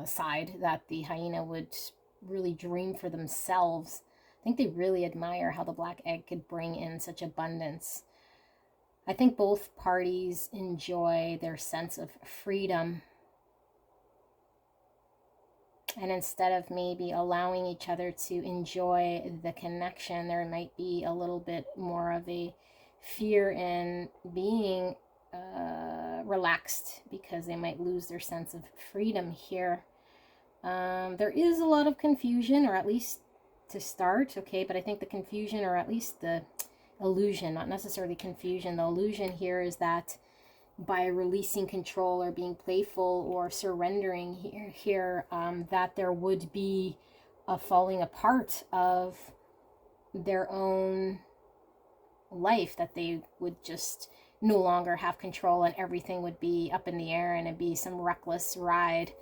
S1: side that the hyena would really dream for themselves. I think they really admire how the black egg could bring in such abundance. I think both parties enjoy their sense of freedom. And instead of maybe allowing each other to enjoy the connection, there might be a little bit more of a fear in being relaxed, because they might lose their sense of freedom here. There is a lot of confusion, or at least to start, okay, but I think the confusion, or at least the illusion, not necessarily confusion, the illusion here is that by releasing control or being playful or surrendering here, that there would be a falling apart of their own life, that they would just no longer have control and everything would be up in the air and it'd be some reckless ride.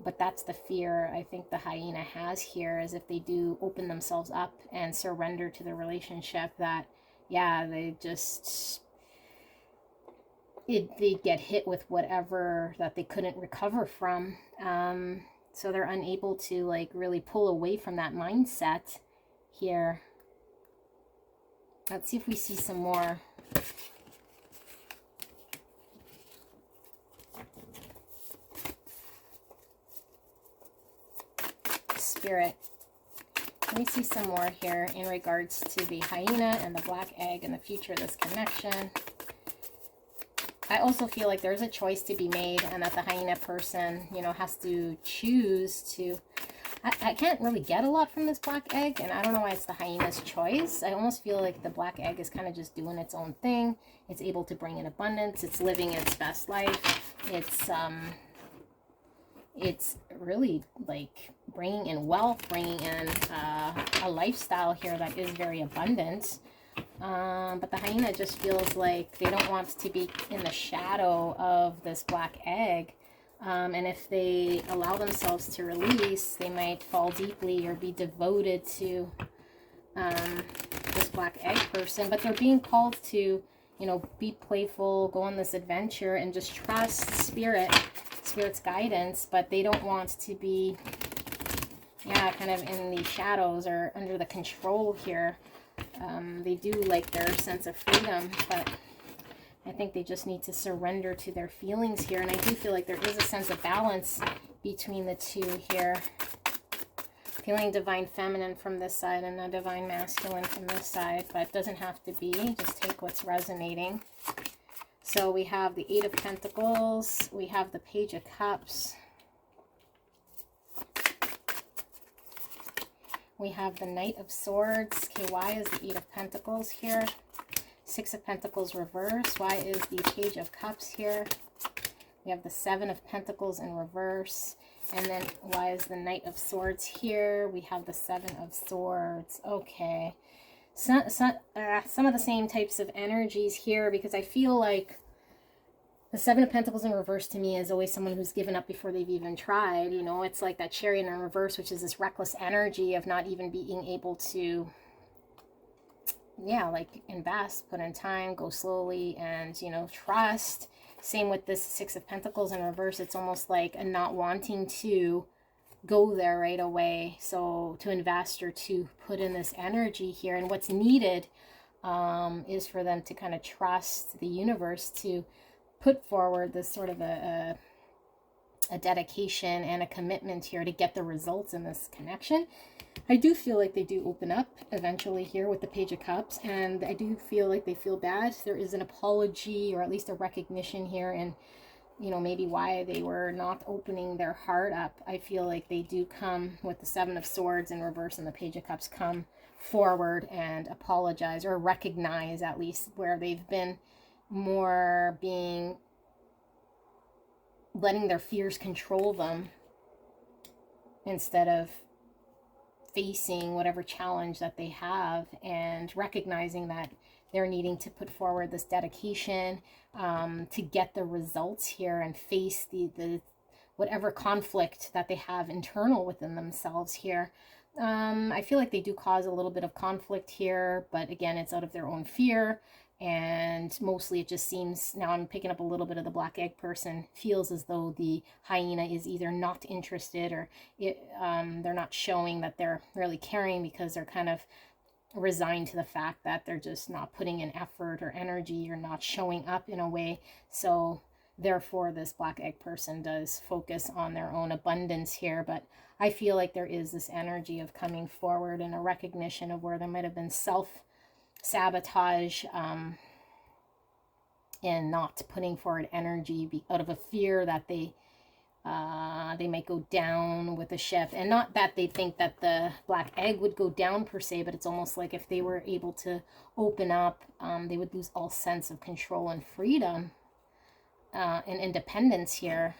S1: But that's the fear I think the hyena has here, is if they do open themselves up and surrender to the relationship, that they just, they get hit with whatever that they couldn't recover from. So they're unable to like really pull away from that mindset here. Let's see if we see some more. Spirit, let me see some more here in regards to the hyena and the black egg and the future of this connection. I also feel like there's a choice to be made, and that the hyena person, has to choose to... I can't really get a lot from this black egg, and I don't know why it's the hyena's choice. I almost feel like the black egg is kind of just doing its own thing. It's able to bring in abundance. It's living its best life. It's really like bringing in wealth, bringing in a lifestyle here that is very abundant. But the hyena just feels like they don't want to be in the shadow of this black egg. And if they allow themselves to release, they might fall deeply or be devoted to this black egg person. But they're being called to, be playful, go on this adventure, and just trust Spirit's guidance. But they don't want to be, kind of in the shadows or under the control here. They do like their sense of freedom, but I think they just need to surrender to their feelings here. And I do feel like there is a sense of balance between the two here. Feeling divine feminine from this side and a divine masculine from this side, but it doesn't have to be. Just take what's resonating. So we have the Eight of Pentacles. We have the Page of Cups. We have the Knight of Swords. Okay, why is the Eight of Pentacles here? Six of Pentacles reverse. Why is the Page of Cups here? We have the Seven of Pentacles in reverse. And then why is the Knight of Swords here? We have the Seven of Swords. Okay. Some of the same types of energies here, because I feel like the Seven of Pentacles in reverse to me is always someone who's given up before they've even tried. It's like that Chariot in reverse, which is this reckless energy of not even being able to, like invest, put in time, go slowly, and, trust. Same with this Six of Pentacles in reverse. It's almost like a not wanting to go there right away. So to invest or to put in this energy here. And what's needed is for them to kind of trust the universe to put forward this sort of a dedication and a commitment here to get the results in this connection. I do feel like they do open up eventually here with the Page of Cups, and I do feel like they feel bad. There is an apology, or at least a recognition here, and maybe why they were not opening their heart up. I feel like they do come with the Seven of Swords in reverse and the Page of Cups, come forward and apologize, or recognize at least where they've been more letting their fears control them. instead of facing whatever challenge that they have and recognizing that they're needing to put forward this dedication to get the results here and face the whatever conflict that they have internal within themselves here. I feel like they do cause a little bit of conflict here, but again, it's out of their own fear. And mostly it just seems, now I'm picking up a little bit of the black egg person, feels as though the hyena is either not interested or they're not showing that they're really caring, because they're kind of resigned to the fact that they're just not putting in effort or energy or not showing up in a way. So therefore this black egg person does focus on their own abundance here. But I feel like there is this energy of coming forward and a recognition of where there might have been self-sabotage and not putting forward energy out of a fear that they might go down with the ship. And not that they think that the black egg would go down per se, but it's almost like if they were able to open up, they would lose all sense of control and freedom and independence here.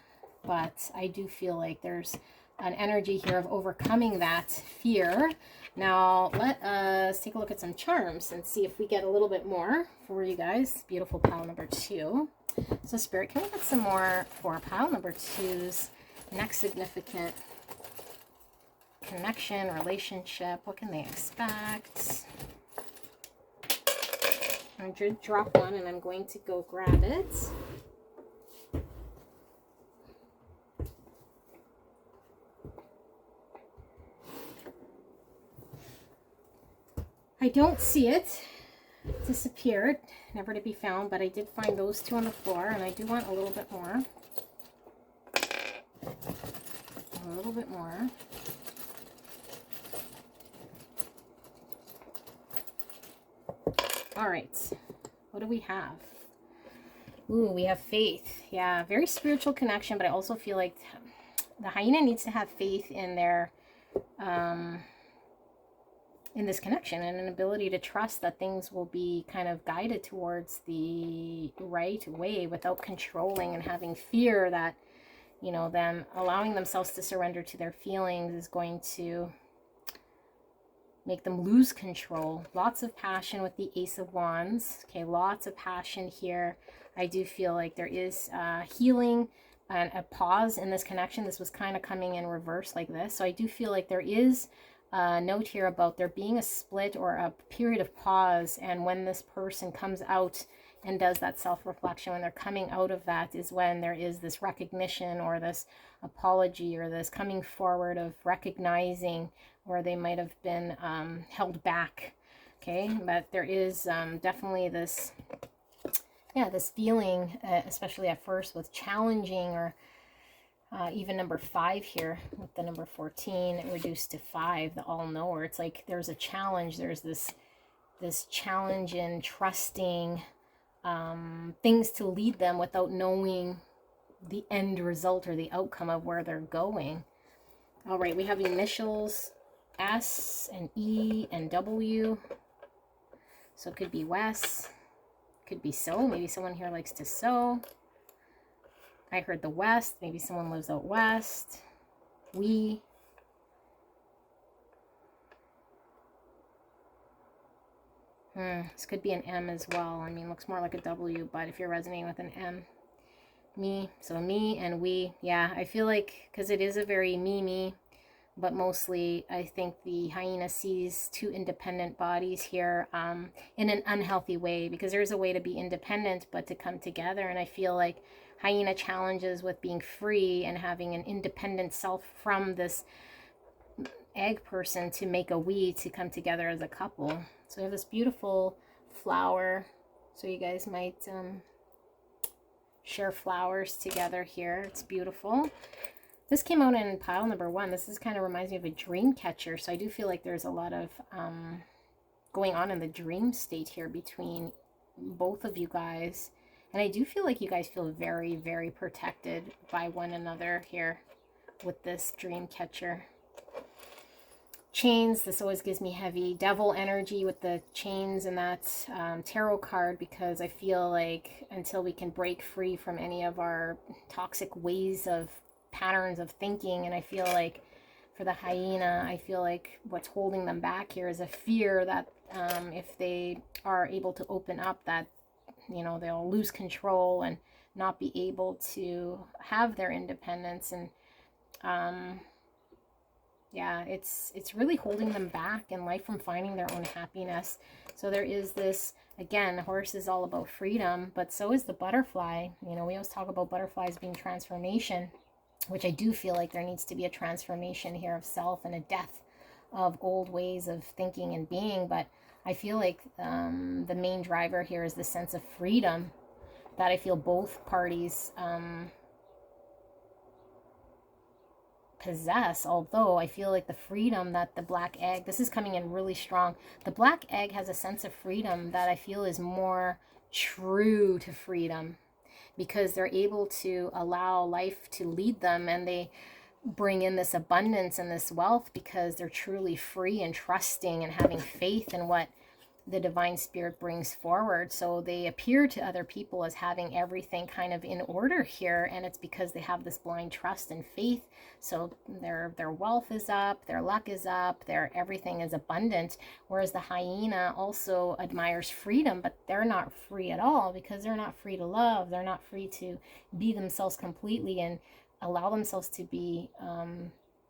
S1: But I do feel like there's an energy here of overcoming that fear. Now let us take a look at some charms and see if we get a little bit more for you guys. Beautiful pile number 2. So Spirit, can we get some more for pile number 2's next significant connection, relationship? What can they expect? I did drop one and I'm going to go grab it. I don't see it. It disappeared, never to be found, but I did find those 2 on the floor, and I do want a little bit more. A little bit more. All right, what do we have? Ooh, we have faith. Yeah, very spiritual connection, but I also feel like the hyena needs to have faith in their in this connection and an ability to trust that things will be kind of guided towards the right way without controlling and having fear that, you know, them allowing themselves to surrender to their feelings is going to make them lose control. Lots of passion with the Ace of Wands. Okay, lots of passion here. I do feel like there is healing and a pause in this connection. This was kind of coming in reverse like this. So I do feel like there is note here about there being a split or a period of pause, and when this person comes out and does that self-reflection, when they're coming out of that, is when there is this recognition or this apology or this coming forward of recognizing where they might have been held back. Okay, but there is definitely this, yeah, this feeling, especially at first with challenging, or even number 5 here with the number 14 reduced to 5, the all-knower. It's like there's a challenge. There's this challenge in trusting things to lead them without knowing the end result or the outcome of where they're going. All right, we have initials S and E and W. So it could be Wes, could be sew. Maybe someone here likes to sew. I heard the West. Maybe someone lives out west. We. This could be an M as well. I mean, looks more like a W, but if you're resonating with an M. Me. So me and we. Yeah, I feel like, because it is a very me, but mostly I think the hyena sees 2 independent bodies here in an unhealthy way, because there's a way to be independent, but to come together. And I feel like hyena challenges with being free and having an independent self from this egg person to make a we, to come together as a couple. So we have this beautiful flower. So you guys might share flowers together here. It's beautiful. This came out in pile number 1. This is kind of reminds me of a dream catcher. So I do feel like there's a lot of going on in the dream state here between both of you guys. And I do feel like you guys feel very, very protected by one another here with this dream catcher. Chains, this always gives me heavy devil energy with the chains and that tarot card, because I feel like until we can break free from any of our toxic ways of patterns of thinking, and I feel like for the hyena, I feel like what's holding them back here is a fear that if they are able to open up, that, you know, they'll lose control and not be able to have their independence. And yeah, it's really holding them back in life from finding their own happiness. So there is this, again, the horse is all about freedom, but so is the butterfly. You know, we always talk about butterflies being transformation, which I do feel like there needs to be a transformation here of self and a death of old ways of thinking and being. But I feel like the main driver here is the sense of freedom that I feel both parties possess. Although I feel like the freedom that the black egg, this is coming in really strong, the black egg has a sense of freedom that I feel is more true to freedom, because they're able to allow life to lead them, and they bring in this abundance and this wealth because they're truly free and trusting and having faith in what the divine spirit brings forward. So they appear to other people as having everything kind of in order here, and it's because they have this blind trust and faith. So their wealth is up, their luck is up, their everything is abundant. Whereas the hyena also admires freedom, but they're not free at all, because they're not free to love, they're not free to be themselves completely and allow themselves to be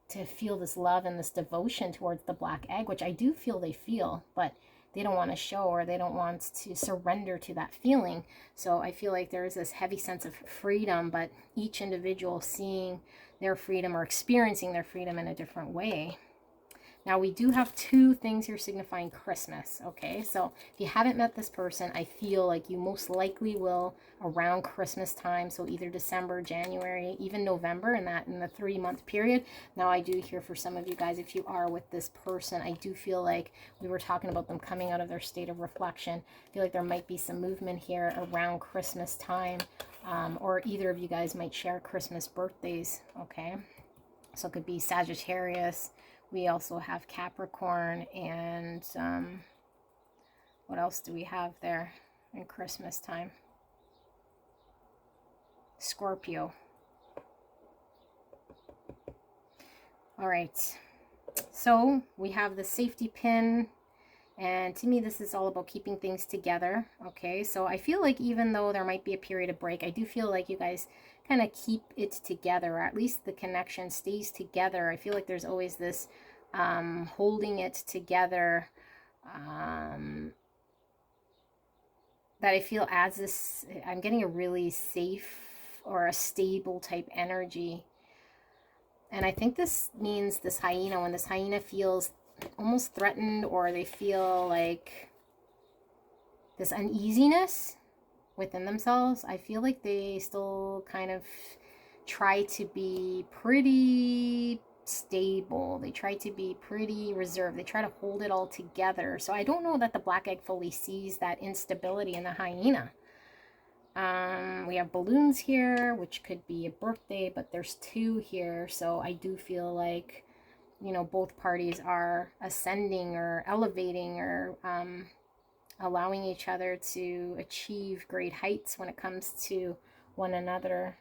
S1: to feel this love and this devotion towards the black egg, which I do feel they feel, but they don't want to show, or they don't want to surrender to that feeling. So I feel like there is this heavy sense of freedom, but each individual seeing their freedom or experiencing their freedom in a different way. Now, we do have two things here signifying Christmas, okay? So if you haven't met this person, I feel like you most likely will around Christmas time, so either December, January, even November, in the 3-month period. Now, I do hear for some of you guys, if you are with this person, I do feel like we were talking about them coming out of their state of reflection. I feel like there might be some movement here around Christmas time, or either of you guys might share Christmas birthdays, okay? So it could be Sagittarius. We also have Capricorn, and what else do we have there in Christmas time? Scorpio. All right, so we have the safety pin, and to me this is all about keeping things together, okay? So I feel like even though there might be a period of break, I do feel like you guys kind of keep it together, or at least the connection stays together. I feel like there's always this holding it together, that I feel adds this, I'm getting a really safe or a stable type energy. And I think this means this hyena, when this hyena feels almost threatened, or they feel like this uneasiness within themselves, I feel like they still kind of try to be pretty stable. They try to be pretty reserved. They try to hold it all together. So I don't know that the black egg fully sees that instability in the hyena. We have balloons here, which could be a birthday, but there's two here. So I do feel like, you know, both parties are ascending or elevating, or allowing each other to achieve great heights when it comes to one another.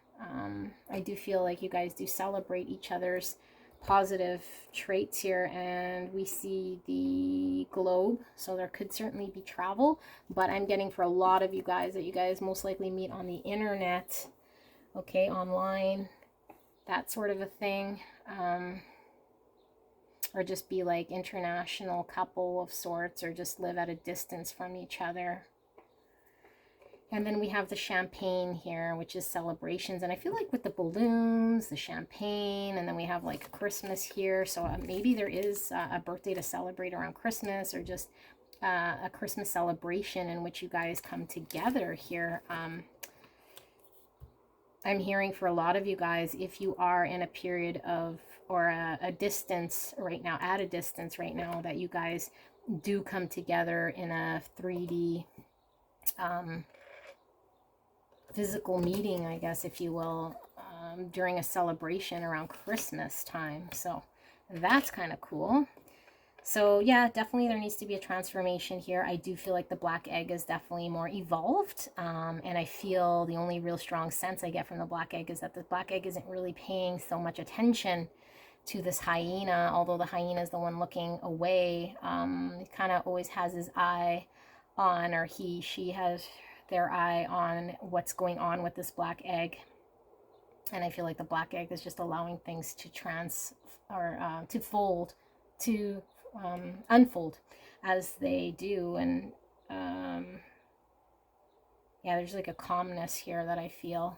S1: I do feel like you guys do celebrate each other's positive traits here, and we see the globe, so there could certainly be travel, but I'm getting for a lot of you guys that you guys most likely meet on the internet, okay, online, that sort of a thing, or just be like international couple of sorts, or just live at a distance from each other. And then we have the champagne here, which is celebrations. And I feel like with the balloons, the champagne, and then we have like Christmas here. So maybe there is a birthday to celebrate around Christmas, or just a Christmas celebration in which you guys come together here. I'm hearing for a lot of you guys, if you are in a period of, or a distance right now, at a distance right now, that you guys do come together in a 3D physical meeting, I guess, if you will, during a celebration around Christmas time. So that's kind of cool. So yeah, definitely there needs to be a transformation here. I do feel like the black egg is definitely more evolved, and I feel the only real strong sense I get from the black egg is that the black egg isn't really paying so much attention to this hyena, although the hyena is the one looking away. He kind of always has his eye on, or she has their eye on what's going on with this black egg. And I feel like the black egg is just allowing things to unfold as they do. And yeah, there's like a calmness here that I feel,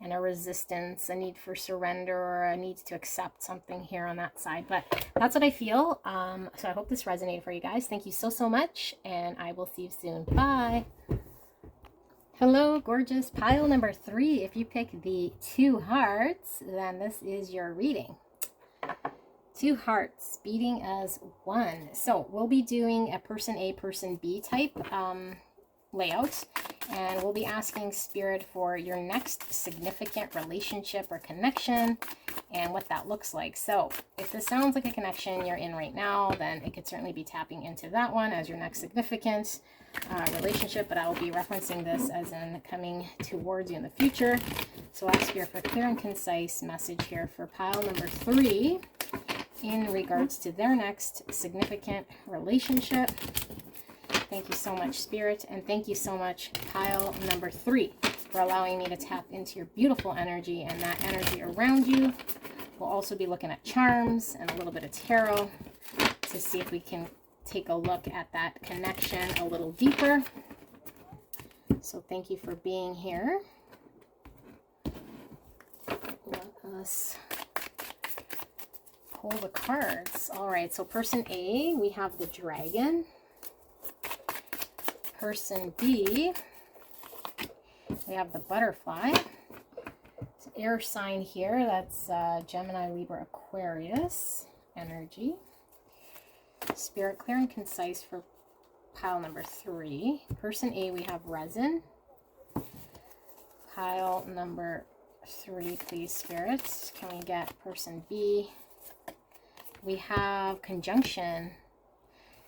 S1: and a resistance, a need for surrender, or a need to accept something here on that side. But that's what I feel. So I hope this resonated for you guys. Thank you so much, and I will see you soon. Bye. Hello, gorgeous pile number 3. If you pick the 2 hearts, then this is your reading. 2 hearts beating as 1. So we'll be doing a person A, person B type layout, and we'll be asking Spirit for your next significant relationship or connection and what that looks like. So if this sounds like a connection you're in right now, then it could certainly be tapping into that one as your next significant relationship, but I will be referencing this as in coming towards you in the future. So ask Spirit for clear and concise message here for pile number 3 in regards to their next significant relationship. Thank you so much, Spirit, and thank you so much, pile number 3, for allowing me to tap into your beautiful energy and that energy around you. We'll also be looking at charms and a little bit of tarot to see if we can take a look at that connection a little deeper. So thank you for being here. Let us pull the cards. All right, so person A, we have the dragon. Person B, we have the butterfly. It's an air sign here. That's Gemini, Libra, Aquarius energy. Spirit, clear and concise for pile number 3. Person A, we have resin. Pile number 3, please, spirits. Can we get person B? We have conjunction.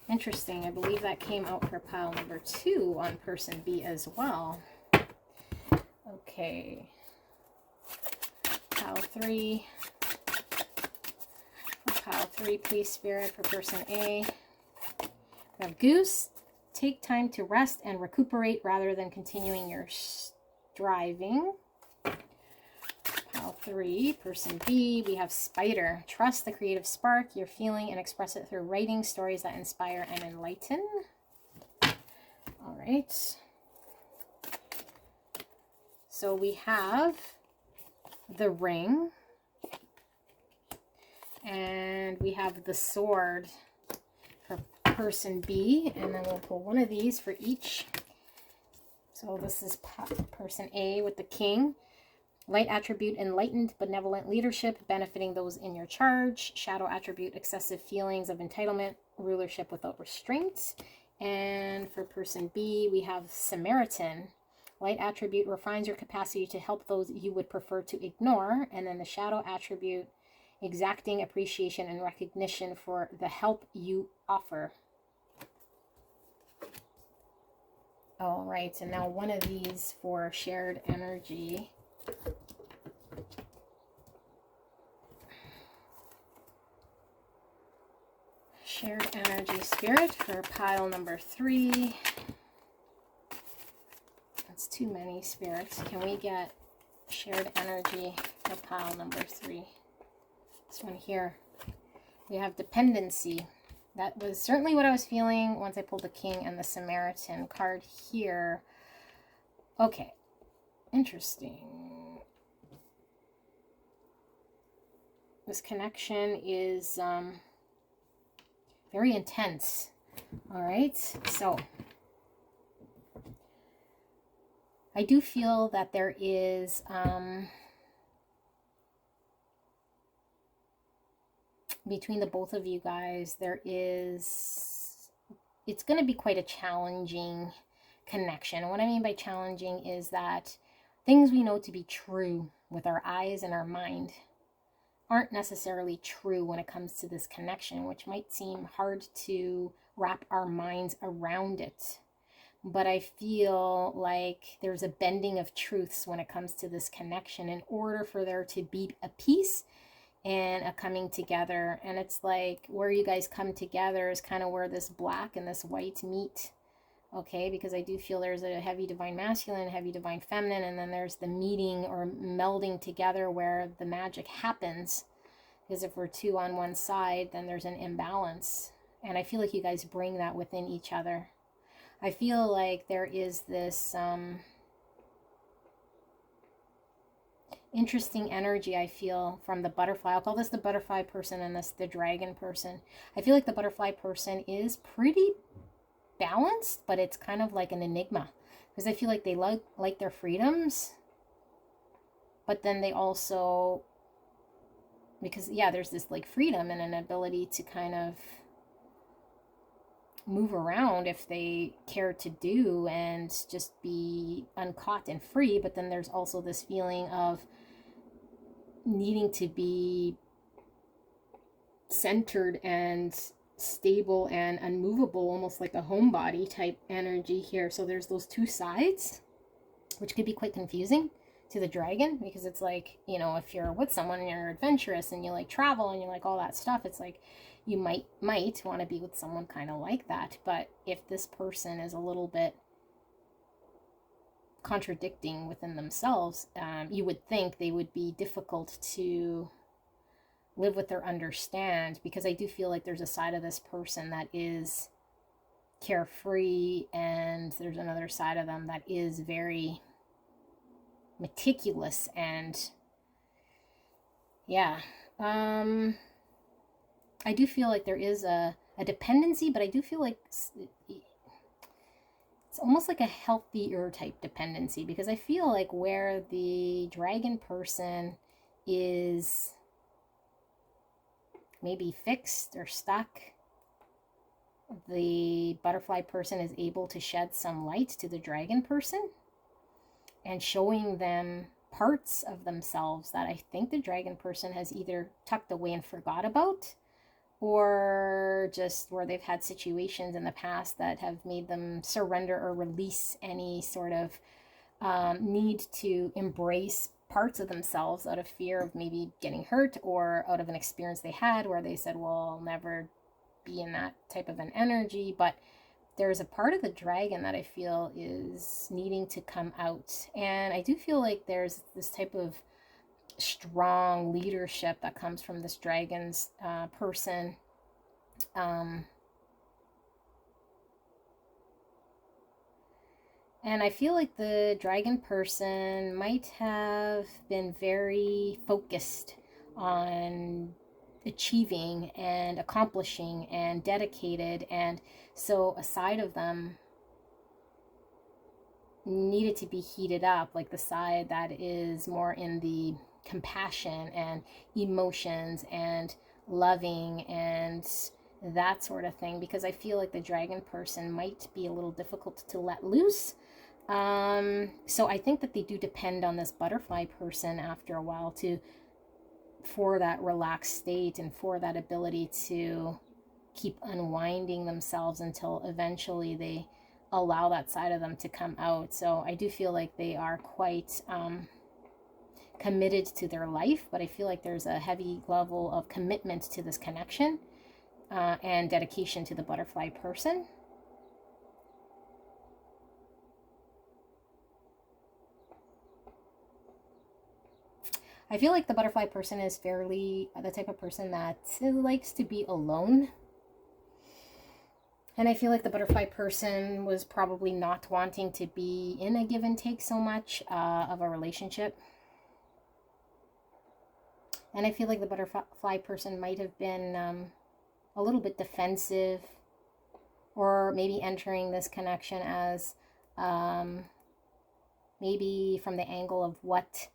S1: Interesting. I believe that came out for pile number 2 on person B as well. Okay. Pile 3. Pile 3, please, Spirit, for person A. We have goose. Take time to rest and recuperate rather than continuing your striving. Pile 3, person B, we have spider. Trust the creative spark you're feeling and express it through writing stories that inspire and enlighten. All right. So we have the ring. And we have the sword for person B. And then we'll pull one of these for each. So this is person A with the king. Light attribute, enlightened, benevolent leadership, benefiting those in your charge. Shadow attribute, excessive feelings of entitlement, rulership without restraint. And for person B, we have Samaritan. Light attribute refines your capacity to help those you would prefer to ignore. And then the shadow attribute, exacting appreciation and recognition for the help you offer. All right, and now one of these for shared energy. Shared energy, Spirit, for pile number 3. That's too many, spirits. Can we get shared energy for pile number 3? This one here. We have dependency. That was certainly what I was feeling once I pulled the king and the Samaritan card here. Okay. Interesting. This connection is very intense. All right. So I do feel that there is between the both of you guys, it's going to be quite a challenging connection. And what I mean by challenging is that things we know to be true with our eyes and our mind aren't necessarily true when it comes to this connection, which might seem hard to wrap our minds around it. But I feel like there's a bending of truths when it comes to this connection. In order for there to be a peace, and a coming together. And it's like where you guys come together is kind of where this black and this white meet. Okay, because I do feel there's a heavy divine masculine, heavy divine feminine, and then there's the meeting or melding together where the magic happens. Because if we're two on one side, then there's an imbalance. And I feel like you guys bring that within each other. I feel like there is this interesting energy I feel from the butterfly. I'll call this the butterfly person and this the dragon person. I feel like the butterfly person is pretty balanced, but it's kind of like an enigma. Because I feel like they like their freedoms, but then they also, because yeah, there's this like freedom and an ability to kind of move around if they care to do and just be uncaught and free. But then there's also this feeling of needing to be centered and stable and unmovable, almost like a homebody type energy here. So there's those two sides, which could be quite confusing to the dragon, because it's like, you know, if you're with someone and you're adventurous and you like travel and you like all that stuff, it's like you might want to be with someone kind of like that. But if this person is a little bit contradicting within themselves, you would think they would be difficult to live with or understand, because I do feel like there's a side of this person that is carefree and there's another side of them that is very meticulous. And yeah, I do feel like there is a dependency, but I do feel like it's almost like a healthier type dependency, because I feel like where the dragon person is maybe fixed or stuck, the butterfly person is able to shed some light to the dragon person and showing them parts of themselves that I think the dragon person has either tucked away and forgot about, or just where they've had situations in the past that have made them surrender or release any sort of need to embrace parts of themselves out of fear of maybe getting hurt, or out of an experience they had where they said, well, I'll never be in that type of an energy. But there's a part of the dragon that I feel is needing to come out. And I do feel like there's this type of strong leadership that comes from this dragon's person. And I feel like the dragon person might have been very focused on achieving and accomplishing and dedicated. And so a side of them needed to be heated up, like the side that is more in the compassion and emotions and loving and that sort of thing, because I feel like the dragon person might be a little difficult to let loose. So I think that they do depend on this butterfly person after a while for that relaxed state and for that ability to keep unwinding themselves until eventually they allow that side of them to come out. So I do feel like they are quite committed to their life, but I feel like there's a heavy level of commitment to this connection and dedication to the butterfly person. I feel like the butterfly person is fairly the type of person that likes to be alone. And I feel like the butterfly person was probably not wanting to be in a give and take so much of a relationship. And I feel like the butterfly person might have been a little bit defensive, or maybe entering this connection as maybe from the angle of what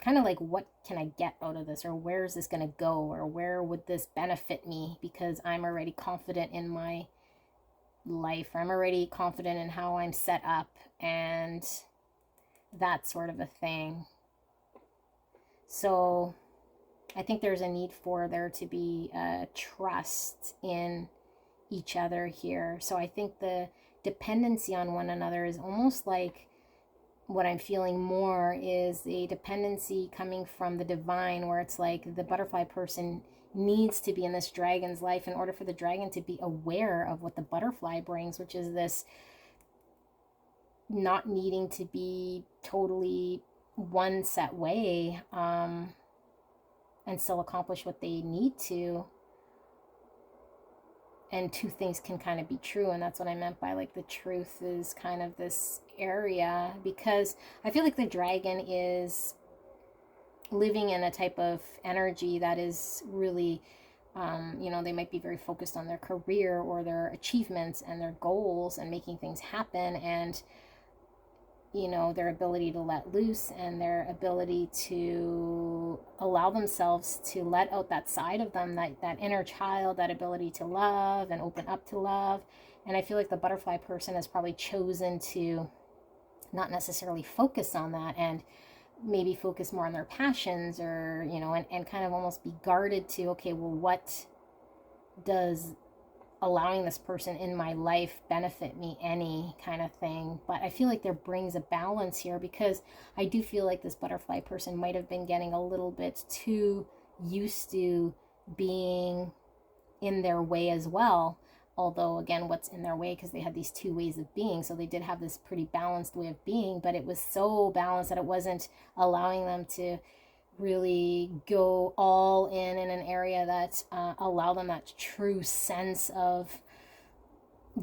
S1: kind of like, what can I get out of this, or where is this going to go, or where would this benefit me, because I'm already confident in my life, I'm already confident in how I'm set up, and that sort of a thing. So I think there's a need for there to be trust in each other here. So I think the dependency on one another is almost like what I'm feeling more is a dependency coming from the divine, where it's like the butterfly person needs to be in this dragon's life in order for the dragon to be aware of what the butterfly brings, which is this not needing to be totally one set way, and still accomplish what they need to. And two things can kind of be true, and that's what I meant by like the truth is kind of this area, because I feel like the dragon is living in a type of energy that is really, they might be very focused on their career or their achievements and their goals and making things happen, and their ability to let loose and their ability to allow themselves to let out that side of them, that inner child, that ability to love and open up to love. And I feel like the butterfly person has probably chosen to not necessarily focus on that, and maybe focus more on their passions, or, and kind of almost be guarded to, okay, well, what does allowing this person in my life benefit me, any kind of thing. But I feel like there brings a balance here, because I do feel like this butterfly person might have been getting a little bit too used to being in their way as well. Although, again, what's in their way, because they had these two ways of being, so they did have this pretty balanced way of being, but it was so balanced that it wasn't allowing them to really go all in an area that allow them that true sense of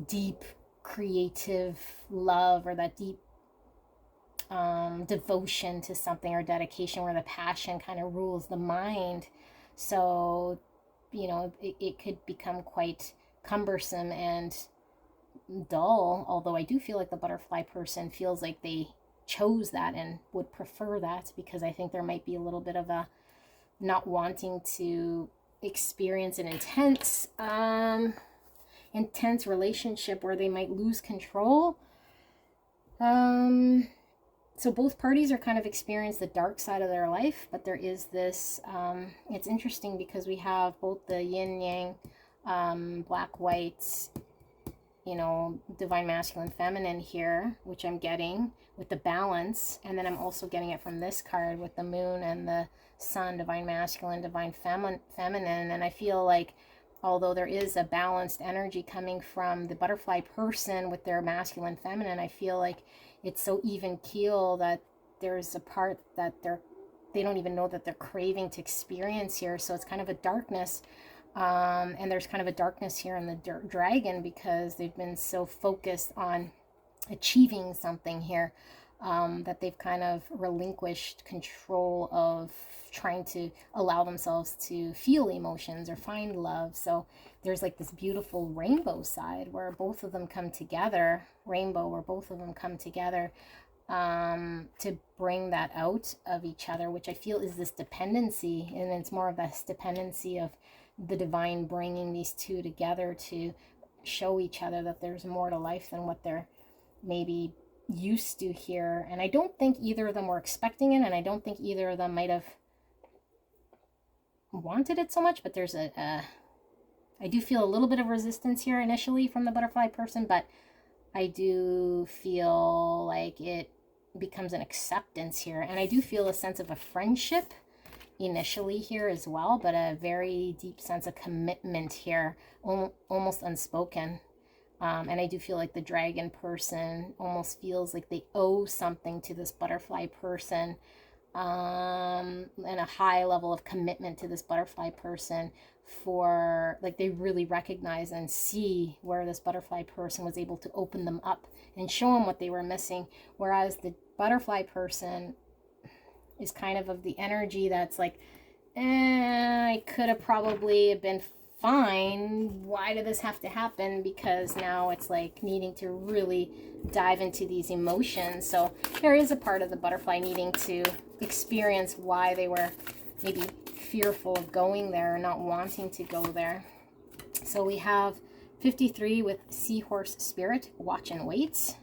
S1: deep creative love, or that deep devotion to something, or dedication, where the passion kind of rules the mind. So it could become quite cumbersome and dull, although I do feel like the butterfly person feels like they chose that and would prefer that, because I think there might be a little bit of a not wanting to experience an intense relationship where they might lose control. So both parties are kind of experience the dark side of their life, but there is this, it's interesting because we have both the yin yang, black, white, divine masculine feminine here, which I'm getting with the balance. And then I'm also getting it from this card with the moon and the sun, divine masculine, divine feminine. And I feel like although there is a balanced energy coming from the butterfly person with their masculine feminine, I feel like it's so even keel that there's a part that they don't even know that they're craving to experience here. So it's kind of a darkness. And there's kind of a darkness here in the dragon, because they've been so focused on achieving something here, that they've kind of relinquished control of trying to allow themselves to feel emotions or find love. So there's like this beautiful rainbow side where both of them come together, to bring that out of each other, which I feel is this dependency. And it's more of this dependency of the divine bringing these two together to show each other that there's more to life than what they're maybe used to here. And I don't think either of them were expecting it, and I don't think either of them might have wanted it so much, but there's I do feel a little bit of resistance here initially from the butterfly person, but I do feel like it becomes an acceptance here. And I do feel a sense of a friendship initially here as well, but a very deep sense of commitment here, almost unspoken. And I do feel like the dragon person almost feels like they owe something to this butterfly person, and a high level of commitment to this butterfly person, for like they really recognize and see where this butterfly person was able to open them up and show them what they were missing. Whereas the butterfly person is kind of the energy that's like, I could have probably been fine. Why did this have to happen? Because now it's like needing to really dive into these emotions. So there is a part of the butterfly needing to experience why they were maybe fearful of going there, not wanting to go there. So we have 53 with Seahorse Spirit, Watch and Wait.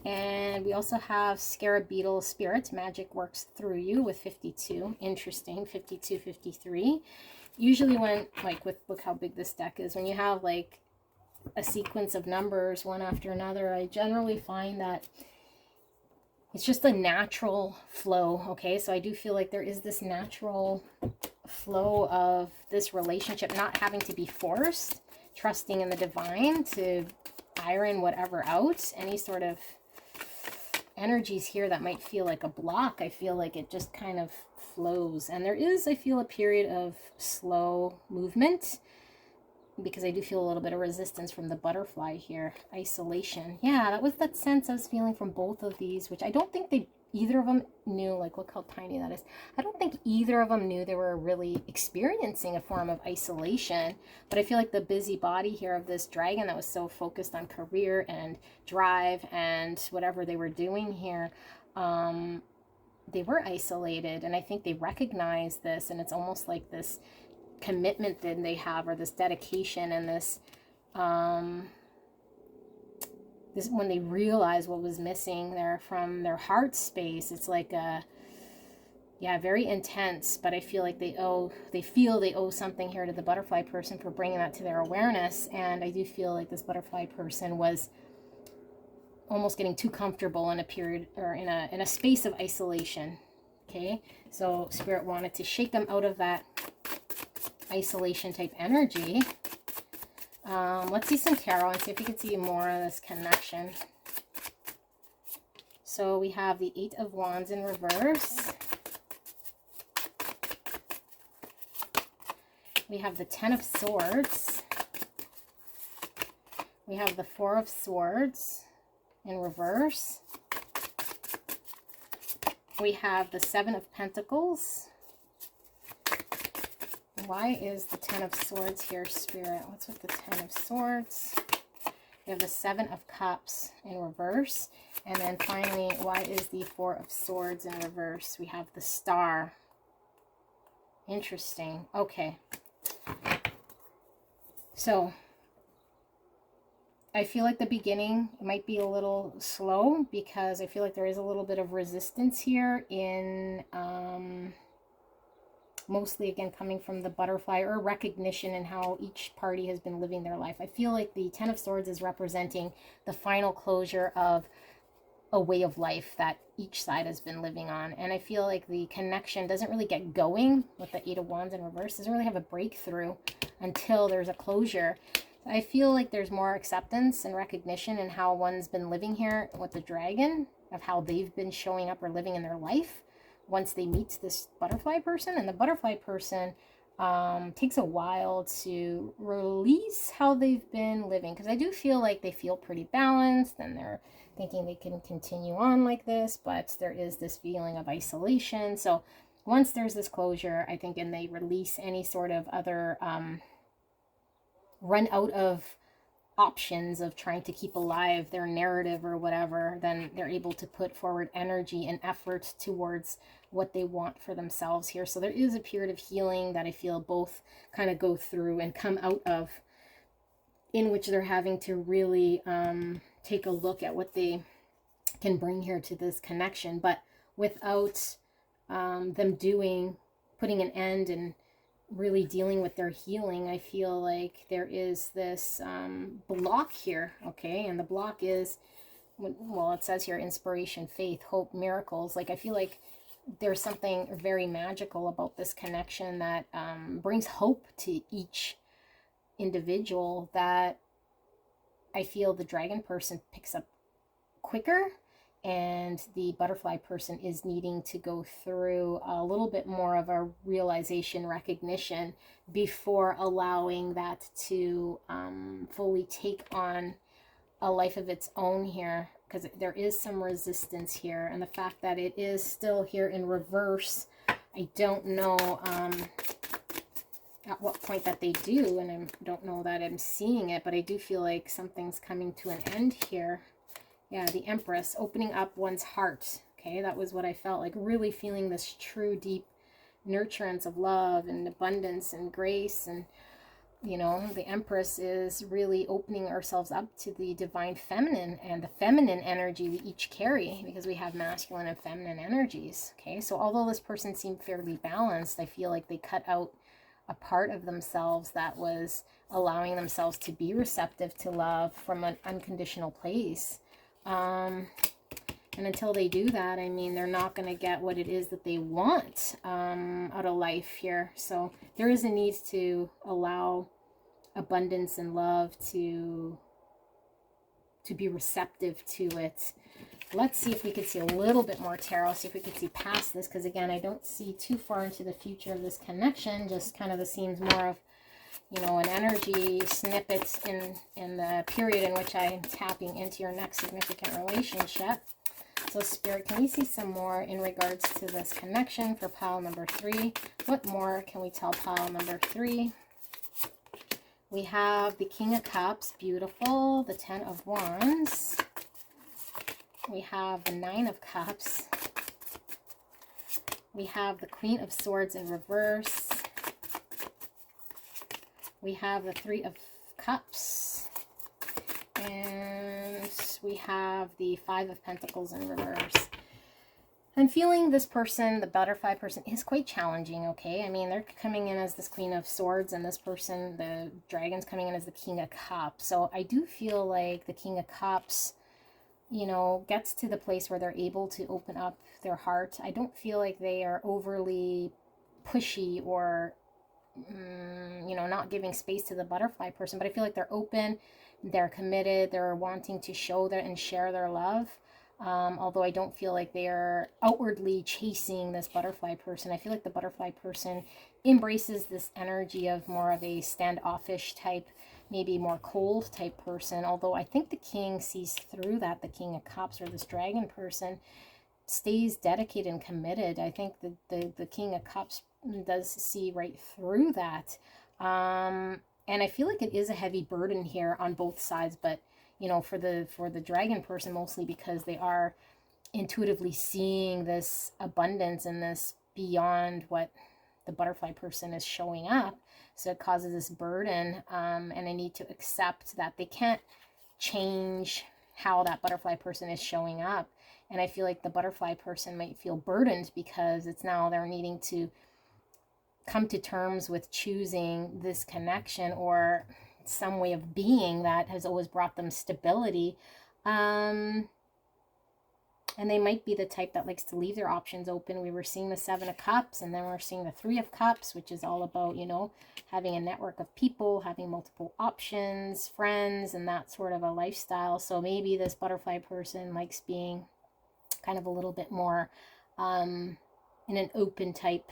S1: And we also have Scarab Beetle Spirit, Magic Works Through You, with 52. Interesting, 52, 53. Usually when, like, look how big this deck is, when you have, like, a sequence of numbers one after another, I generally find that it's just a natural flow, okay? So I do feel like there is this natural flow of this relationship not having to be forced, trusting in the divine to iron whatever out, any sort of energies here that might feel like a block. I feel like it just kind of flows. And there is, I feel, a period of slow movement, because I do feel a little bit of resistance from the butterfly here. Isolation. Yeah, that was that sense I was feeling from both of these, which I don't think either of them knew. Like, look how tiny that is. I don't think either of them knew they were really experiencing a form of isolation. But I feel like the busy body here of this dragon that was so focused on career and drive and whatever they were doing here, they were isolated. And I think they recognized this, and it's almost like this commitment that they have, or this dedication, and this when they realize what was missing there from their heart space. It's like a, yeah, very intense, but I feel like they feel they owe something here to the butterfly person for bringing that to their awareness. And I do feel like this butterfly person was almost getting too comfortable in a period, or in a space of isolation. Okay, so Spirit wanted to shake them out of that isolation type energy. Let's see some tarot and see if we can see more of this connection. So we have the 8 of Wands in reverse. We have the 10 of Swords. We have the 4 of Swords in reverse. We have the 7 of Pentacles. Why is the 10 of Swords here, Spirit? What's with the 10 of Swords? We have the 7 of Cups in reverse. And then finally, why is the 4 of Swords in reverse? We have the Star. Interesting. Okay. So, I feel like the beginning might be a little slow, because I feel like there is a little bit of resistance here in... mostly, again, coming from the butterfly, or recognition in how each party has been living their life. I feel like the 10 of Swords is representing the final closure of a way of life that each side has been living on. And I feel like the connection doesn't really get going with the 8 of Wands in reverse. Doesn't really have a breakthrough until there's a closure. I feel like there's more acceptance and recognition in how one's been living here with the dragon, of how they've been showing up or living in their life once they meet this butterfly person. And the butterfly person takes a while to release how they've been living, because I do feel like they feel pretty balanced and they're thinking they can continue on like this, but there is this feeling of isolation. So once there's this closure, I think, and they release any sort of other run out of options of trying to keep alive their narrative or whatever, then they're able to put forward energy and effort towards what they want for themselves here. So there is a period of healing that I feel both kind of go through and come out of, in which they're having to really take a look at what they can bring here to this connection, but without them putting an end and really dealing with their healing. I feel like there is this block here, okay? And the block is, well, it says here, inspiration, faith, hope, miracles. Like, I feel like there's something very magical about this connection that brings hope to each individual, that I feel the dragon person picks up quicker, and the butterfly person is needing to go through a little bit more of a realization, recognition, before allowing that to fully take on a life of its own here, because there is some resistance here. And the fact that it is still here in reverse, I don't know at what point that they do, and I don't know that I'm seeing it, but I do feel like something's coming to an end here. Yeah, the Empress, opening up one's heart. Okay, that was what I felt like, really feeling this true, deep nurturance of love and abundance and grace. And, you know, the Empress is really opening ourselves up to the divine feminine and the feminine energy we each carry, because we have masculine and feminine energies. Okay, so although this person seemed fairly balanced, I feel like they cut out a part of themselves that was allowing themselves to be receptive to love from an unconditional place. And until they do that, I mean, they're not going to get what it is that they want out of life here. So there is a need to allow abundance and love to be receptive to it. Let's see if we could see a little bit more tarot, see if we could see past this, because again, I don't see too far into the future of this connection, just kind of the seems more of, you know, an energy snippets in the period in which I am tapping into your next significant relationship. So Spirit, can we see some more in regards to this connection for pile number 3? What more can we tell pile number 3? We have the King of Cups, beautiful. The 10 of Wands. We have the 9 of Cups. We have the Queen of Swords in reverse. We have the 3 of Cups. And we have the 5 of Pentacles in reverse. I'm feeling this person, the butterfly person, is quite challenging, okay? I mean, they're coming in as this Queen of Swords, and this person, the dragon's coming in as the King of Cups. So I do feel like the King of Cups, you know, gets to the place where they're able to open up their heart. I don't feel like they are overly pushy or, you know, not giving space to the butterfly person, but I feel like they're open, they're committed, they're wanting to show that and share their love. Although I don't feel like they are outwardly chasing this butterfly person. I feel like the butterfly person embraces this energy of more of a standoffish type, maybe more cold type person. Although I think the king sees through that. The King of Cups, or this dragon person, stays dedicated and committed. I think the King of Cups does see right through that. And I feel like it is a heavy burden here on both sides, but you know, for the dragon person, mostly because they are intuitively seeing this abundance and this beyond what the butterfly person is showing up. So it causes this burden, and I need to accept that they can't change how that butterfly person is showing up. And I feel like the butterfly person might feel burdened because it's now they're needing to come to terms with choosing this connection or some way of being that has always brought them stability. And they might be the type that likes to leave their options open. We were seeing the 7 of Cups, and then we're seeing the 3 of Cups, which is all about, you know, having a network of people, having multiple options, friends, and that sort of a lifestyle. So maybe this butterfly person likes being kind of a little bit more in an open type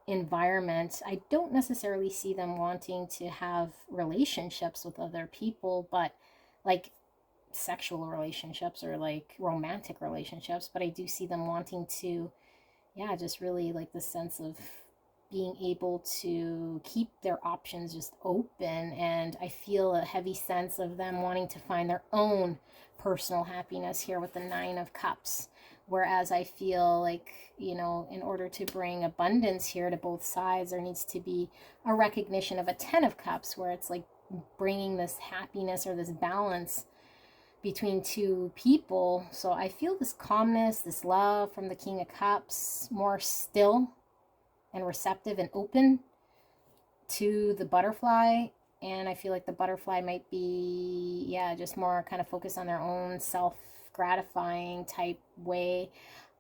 S1: environment. I don't necessarily see them wanting to have relationships with other people, but like sexual relationships or like romantic relationships, but I do see them wanting to, yeah, just really like the sense of being able to keep their options just open. And I feel a heavy sense of them wanting to find their own personal happiness here with the 9 of Cups. Whereas I feel like, you know, in order to bring abundance here to both sides, there needs to be a recognition of a 10 of Cups, where it's like bringing this happiness or this balance between two people. So I feel this calmness, this love from the King of Cups, more still and receptive and open to the butterfly. And I feel like the butterfly might be, yeah, just more kind of focused on their own self-gratifying type way.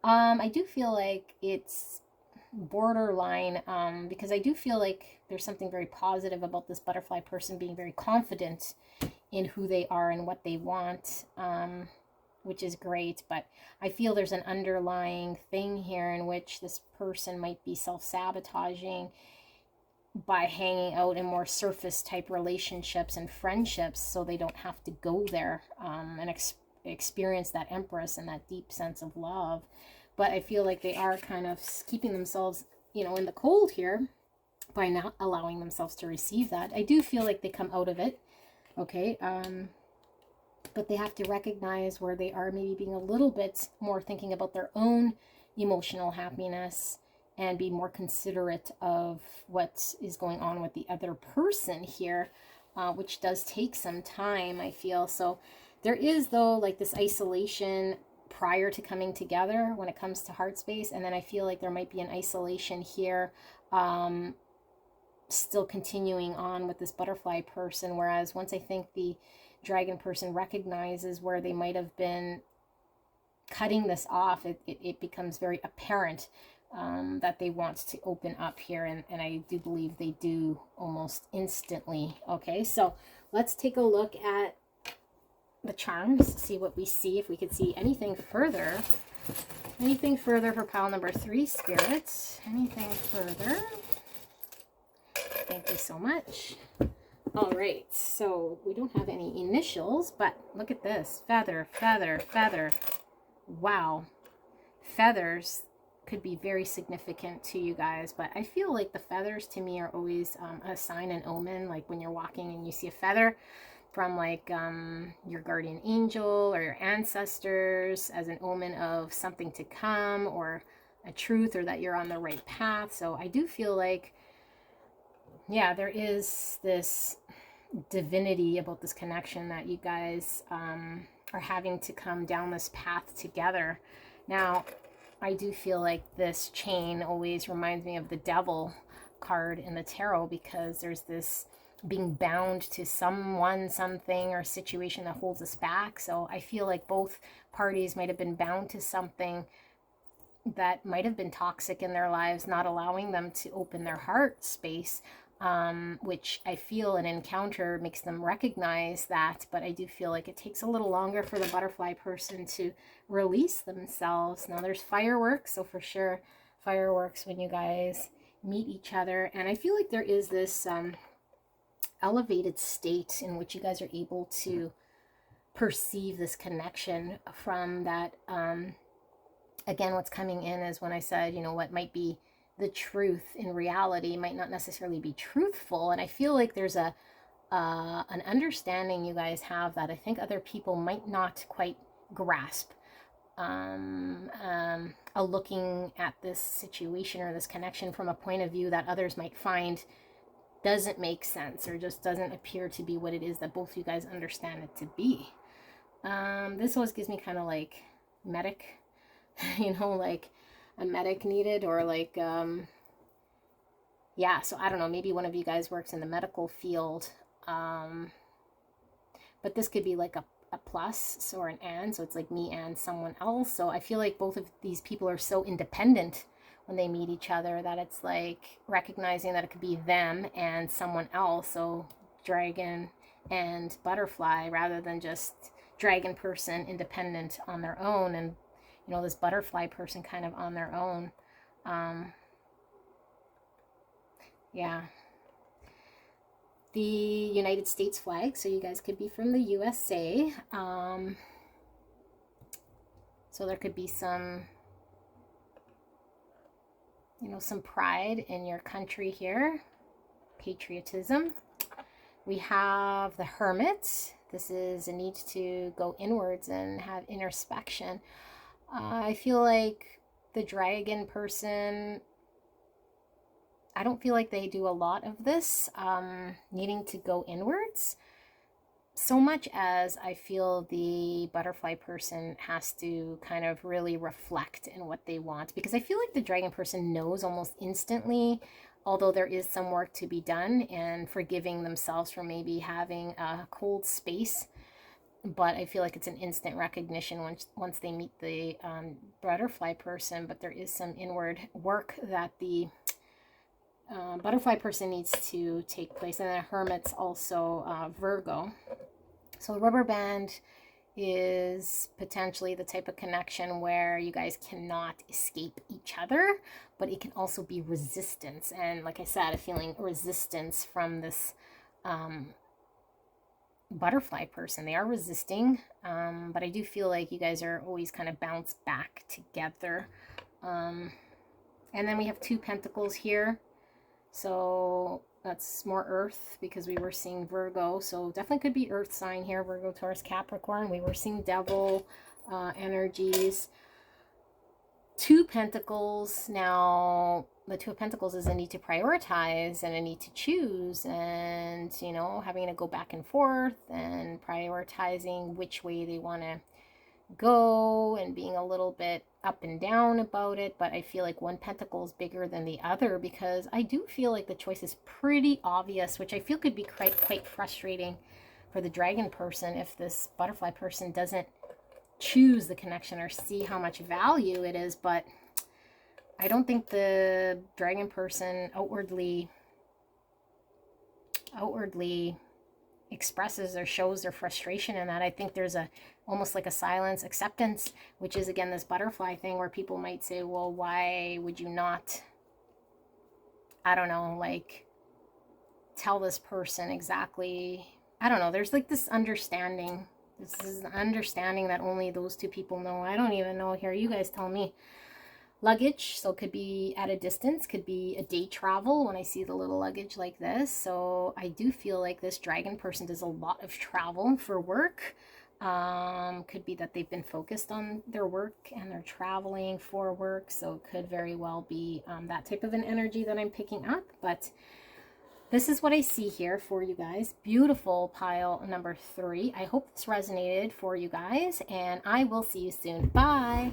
S1: I do feel like it's borderline, because I do feel like there's something very positive about this butterfly person being very confident in who they are and what they want, which is great. But I feel there's an underlying thing here in which this person might be self-sabotaging by hanging out in more surface type relationships and friendships, so they don't have to go there and experience that Empress and that deep sense of love. But I feel like they are kind of keeping themselves, you know, in the cold here by not allowing themselves to receive that. I do feel like they come out of it, okay, but they have to recognize where they are maybe being a little bit more thinking about their own emotional happiness and be more considerate of what is going on with the other person here, which does take some time, I feel. So there is, though, like this isolation prior to coming together when it comes to heart space. And then I feel like there might be an isolation here, still continuing on with this butterfly person. Whereas once I think the dragon person recognizes where they might have been cutting this off, it becomes very apparent that they want to open up here, and I do believe they do almost instantly. Okay, so let's take a look at the charms, see what we see, if we could see anything further. Anything further for pile number 3, spirits? Anything further? Thank you so much. All right, so we don't have any initials, but look at this. Feather, feather, feather. Wow. Feathers could be very significant to you guys, but I feel like the feathers to me are always a sign and omen. Like when you're walking and you see a feather from like your guardian angel or your ancestors as an omen of something to come, or a truth, or that you're on the right path. So I do feel like, yeah, there is this divinity about this connection that you guys are having to come down this path together. Now, I do feel like this chain always reminds me of the devil card in the tarot, because there's this being bound to someone, something, or situation that holds us back. So I feel like both parties might have been bound to something that might have been toxic in their lives, not allowing them to open their heart space, which I feel an encounter makes them recognize that. But I do feel like it takes a little longer for the butterfly person to release themselves. Now there's fireworks, so for sure fireworks when you guys meet each other. And I feel like there is this elevated state in which you guys are able to perceive this connection from that. Again, what's coming in is when I said, you know, what might be the truth in reality might not necessarily be truthful. And I feel like there's an understanding you guys have that I think other people might not quite grasp. Looking at this situation or this connection from a point of view that others might find doesn't make sense, or just doesn't appear to be what it is that both you guys understand it to be. This always gives me kind of like medic, you know, like a medic needed, or like yeah, so I don't know, maybe one of you guys works in the medical field, but this could be like a plus or an and, so it's like me and someone else. So I feel like both of these people are so independent when they meet each other that it's like recognizing that it could be them and someone else. So dragon and butterfly, rather than just dragon person independent on their own, and you know, this butterfly person kind of on their own. Yeah. The United States flag, so you guys could be from the USA. So there could be some, you know, some pride in your country here. Patriotism. We have the Hermit. This is a need to go inwards and have introspection. I feel like the dragon person, I don't feel like they do a lot of this, needing to go inwards, so much as I feel the butterfly person has to kind of really reflect in what they want, because I feel like the dragon person knows almost instantly, although there is some work to be done and forgiving themselves for maybe having a cold space. But I feel like it's an instant recognition once they meet the butterfly person. But there is some inward work that the butterfly person needs to take place. And the Hermit's also Virgo. So rubber band is potentially the type of connection where you guys cannot escape each other, but it can also be resistance. And like I said, a feeling resistance from this butterfly person. They are resisting, but I do feel like you guys are always kind of bounce back together. And then we have 2 pentacles here, so that's more earth, because we were seeing Virgo, so definitely could be earth sign here, Virgo, Taurus, Capricorn. We were seeing devil energies. 2 pentacles. Now the 2 of Pentacles is a need to prioritize and a need to choose, and you know, having to go back and forth and prioritizing which way they want to go, and being a little bit up and down about it. But I feel like one pentacle is bigger than the other, because I do feel like the choice is pretty obvious, which I feel could be quite frustrating for the dragon person if this butterfly person doesn't choose the connection or see how much value it is. But I don't think the dragon person outwardly expresses or shows their frustration in that. I think there's a almost like a silence acceptance, which is again this butterfly thing where people might say, well, why would you not, I don't know, like tell this person exactly, I don't know, there's like this understanding. This is the understanding that only those two people know. I don't even know. Here, you guys tell me. Luggage, so it could be at a distance, could be a day travel when I see the little luggage like this. So I do feel like this dragon person does a lot of travel for work. Could be that they've been focused on their work and they're traveling for work. So it could very well be that type of an energy that I'm picking up. But this is what I see here for you guys. Beautiful pile number 3. I hope this resonated for you guys, and I will see you soon. Bye.